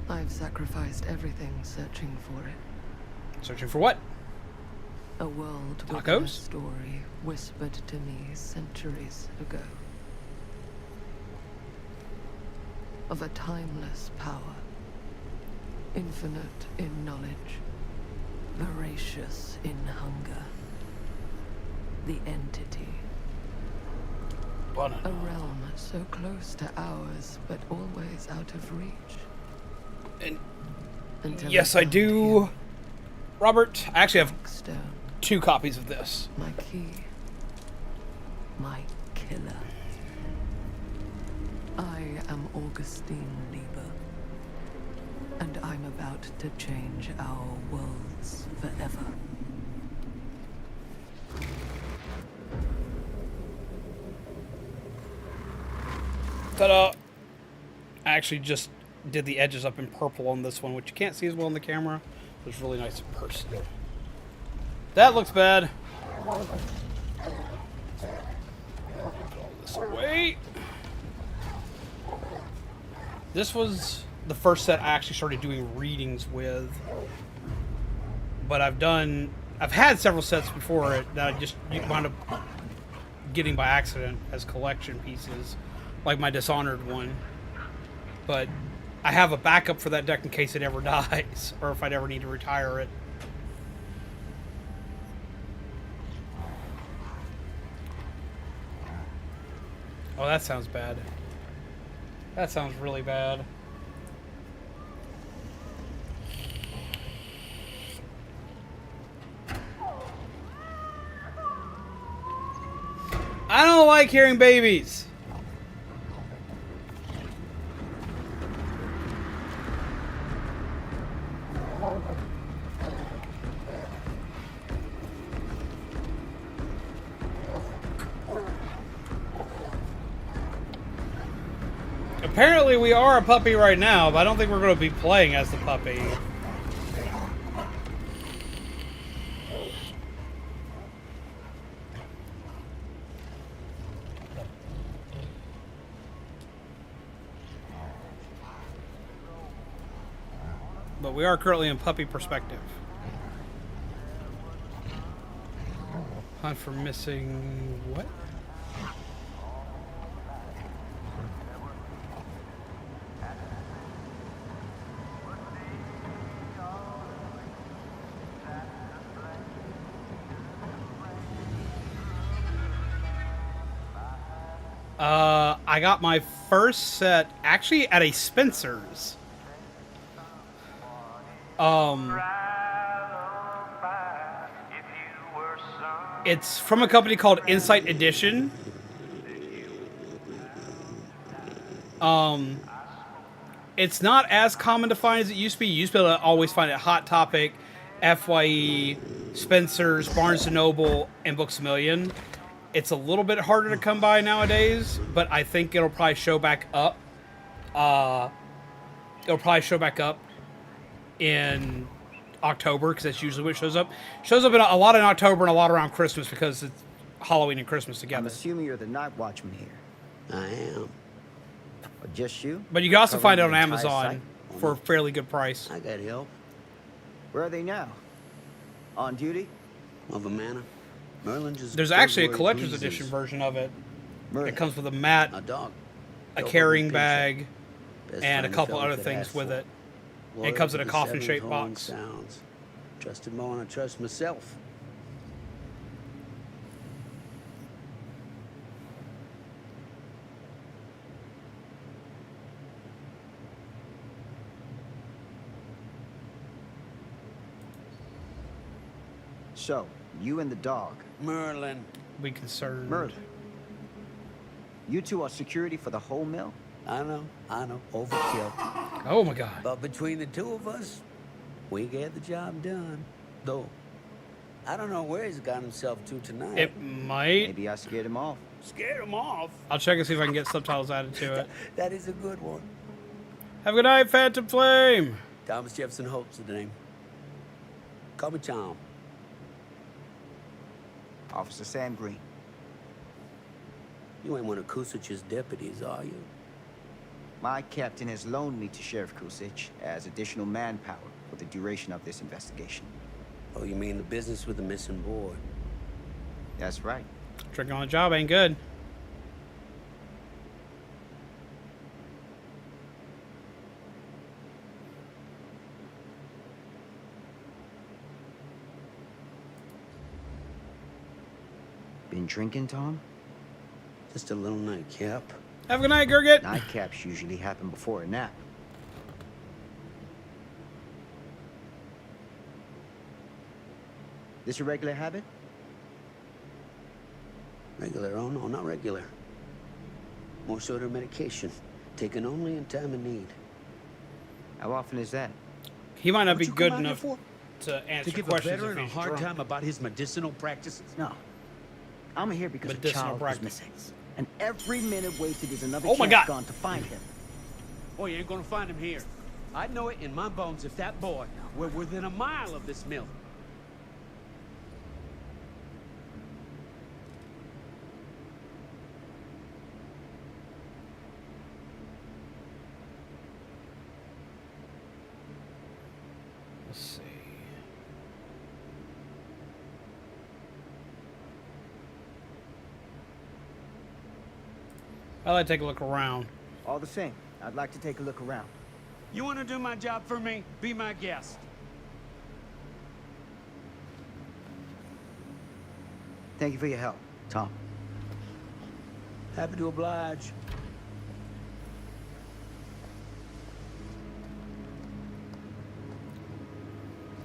I've sacrificed everything searching for it. Searching for what? A world with Tacos? a story whispered to me centuries ago. Of a timeless power Infinite in knowledge, voracious in hunger. The entity. A realm so close to ours, but always out of reach. And Until yes, I I found do. you, Robert, I actually have Stone, 2 copies of this. my key, my killer. I am Augustine Lieber, and I'm about to change our worlds forever. Ta-da! I actually just did the edges up in purple on this one, which you can't see as well on the camera. It was really nice in person. That looks bad. Put all this away. This was the first set I actually started doing readings with. But I've had several sets before it that I just wound up getting by accident as collection pieces, like my Dishonored one. But I have a backup for that deck in case it ever dies, or if I'd ever need to retire it. Oh, that sounds bad. That sounds really bad. I don't like hearing babies. Apparently we are a puppy right now, but I don't think we're going to be playing as the puppy. But we are currently in puppy perspective. Hunt for missing... what? I got my first set actually at a Spencer's. It's from a company called Insight Edition. It's not as common to find as it used to be. You used to be able to always find it at Hot Topic, FYE, Spencer's, Barnes & Noble, and Books A Million. It's a little bit harder to come by nowadays, but I think it'll probably show back up. It'll probably show back up in October, because that's usually when it shows up. It shows up in a lot in October and a lot around Christmas, because it's Halloween and Christmas together. I'm assuming you're the night watchman here. I am. Or just you? But you can also find it on Covering the entire Amazon for a fairly good price. I got help. Where are they now? On duty? Of a manor. Merlin just... There's actually a collector's breezes. edition version of it. Merlin. It comes with a mat, A dog. a Double carrying pincher. bag, Best and a friend couple the fella other could things ask with for. it. Loyal It comes to in a the coffin-shaped seven tone box. Sounds. Trusted more than I trust myself. So, you and the dog. Merlin. Be concerned. Merlin. You two are security for the whole mill? I know. Overkill. Oh my god. But between the two of us, we get the job done. Though, I don't know where he's got himself to tonight. It might. Maybe I scared him off. Scared him off. I'll check and see if I can get subtitles added to it. That is a good one. Have a good night, Phantom Flame. Thomas Jefferson Holt's the name. Call me Tom. Officer Sam Green. You ain't one of Kusich's deputies, are you? My captain has loaned me to Sheriff Kusich as additional manpower for the duration of this investigation. Oh, you mean the business with the missing boy? That's right. Drinking on the job ain't good. drinking, Tom? Just a little nightcap. Have a good night, Gurgit. Nightcaps usually happen before a nap. This a regular habit? Regular? Oh, no, not regular. More sort of medication. Taken only in time of need. How often is that? He might not be What'd you good come out here enough for? to answer To give a questions veteran if a he's hard drunk. time about his medicinal practices? No. I'm here because a Medicinal child was practice. missing. And every minute wasted is another Oh my chance God. gone to find him. Oh, you ain't gonna find him here. I'd know it in my bones if that boy were within a mile of this mill. Let's see. I like to take a look around. All the same, I'd like to take a look around. You wanna do my job for me? Be my guest. Thank you for your help, Tom. Happy to oblige.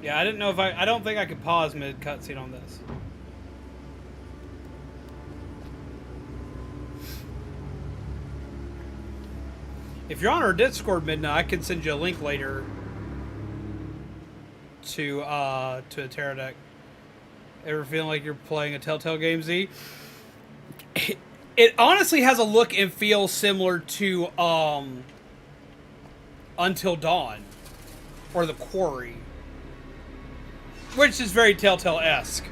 Yeah, I didn't know if I don't think I could pause mid cutscene on this. If you're on our Discord, Midna, I can send you a link later to a Terra deck. Ever feeling like you're playing a Telltale game, Z? It honestly has a look and feel similar to Until Dawn or The Quarry, which is very Telltale-esque.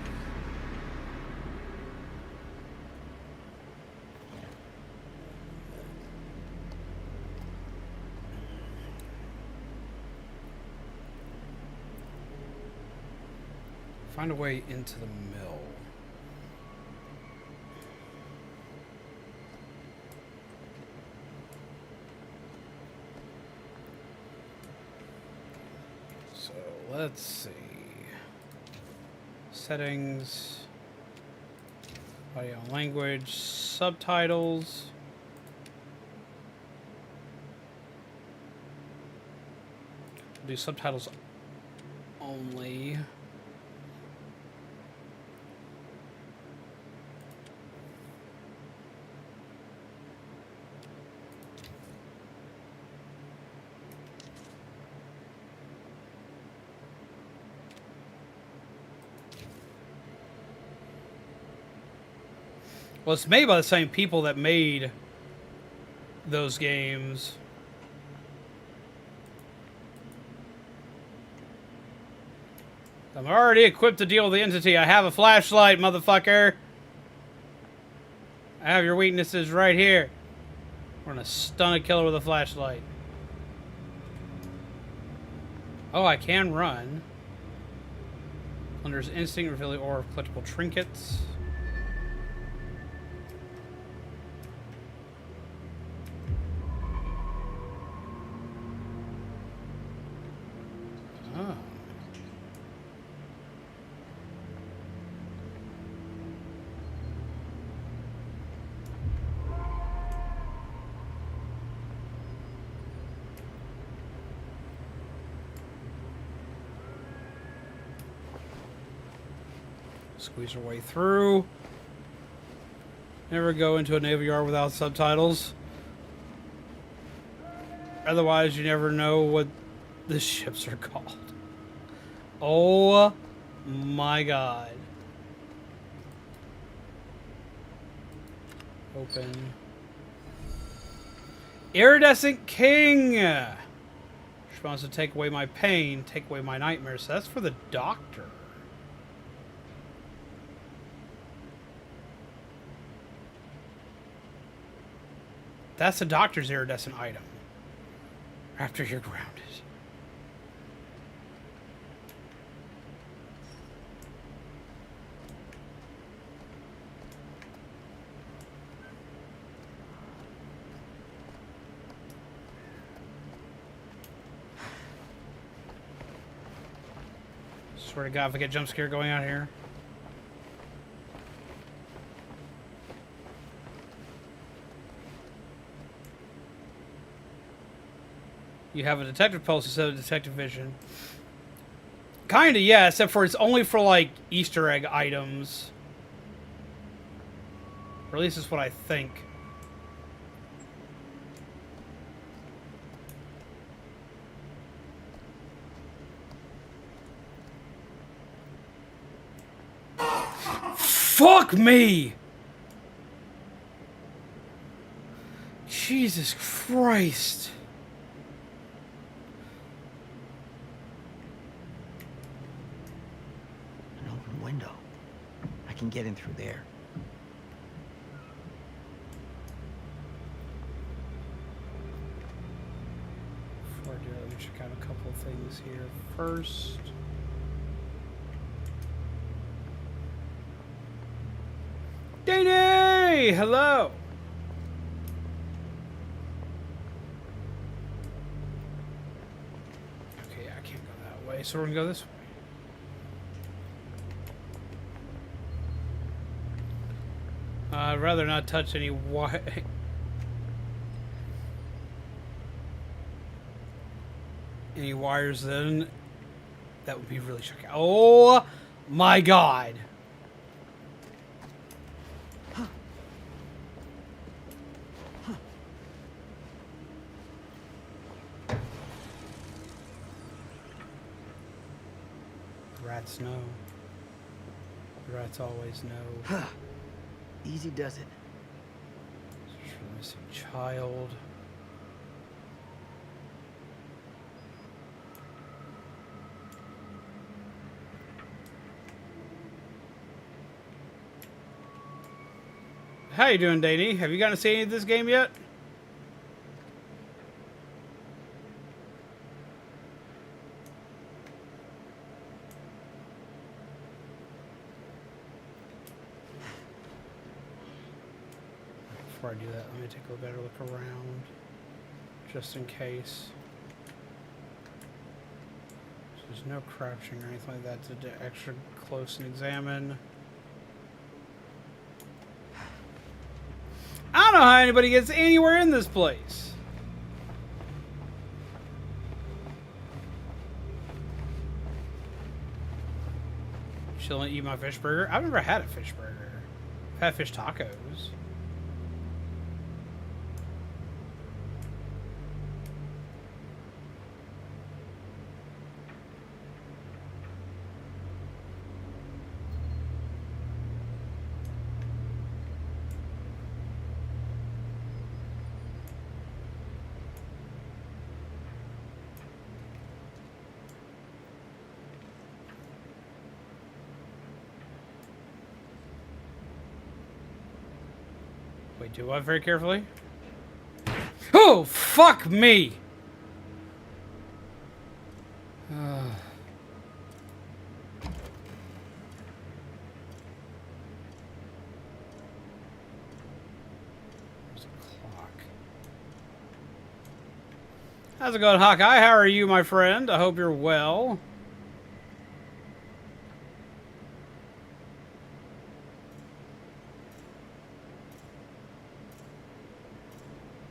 Find a way into the mill. So let's see. Settings. Audio and language. Subtitles. Do subtitles only. Well, it's made by the same people that made those games. I'm already equipped to deal with the entity. I have a flashlight, motherfucker. I have your weaknesses right here. We're gonna stun a killer with a flashlight. Oh, I can run. Plunder's instinct, reveal the aura of collectible trinkets. Oh. Squeeze our way through. Never go into a naval yard without subtitles. Otherwise, you never know what the ships are called. Oh my god. Open. Iridescent King! Responds to take away my pain, take away my nightmares. So that's for the doctor. That's the doctor's iridescent item. After you're grounded. Swear to God, if I get jump scare going out here. You have a detective pulse instead of detective vision. Kinda, yeah, except for it's only for, like, Easter egg items. Or at least that's what I think. Fuck me! Jesus Christ. An open window. I can get in through there. Before I do that, let me check out a couple of things here first. Day-Day! Hello! Okay, I can't go that way, so we're gonna go this way. I'd rather not touch any any wires then. That would be really shocking. Oh my god! Rats know. Rats always know. Easy does it. Search for the missing child. How you doing, Danny? Have you gotten to see any of this game yet? Before I do that, let me take a better look around, just in case. So there's no crouching or anything like that to do extra close and examine. I don't know how anybody gets anywhere in this place. Chilling, eat my fish burger. I've never had a fish burger. I've had fish tacos. Wait, do what very carefully? Oh, fuck me! There's a clock. How's it going, Hawkeye? How are you, my friend? I hope you're well.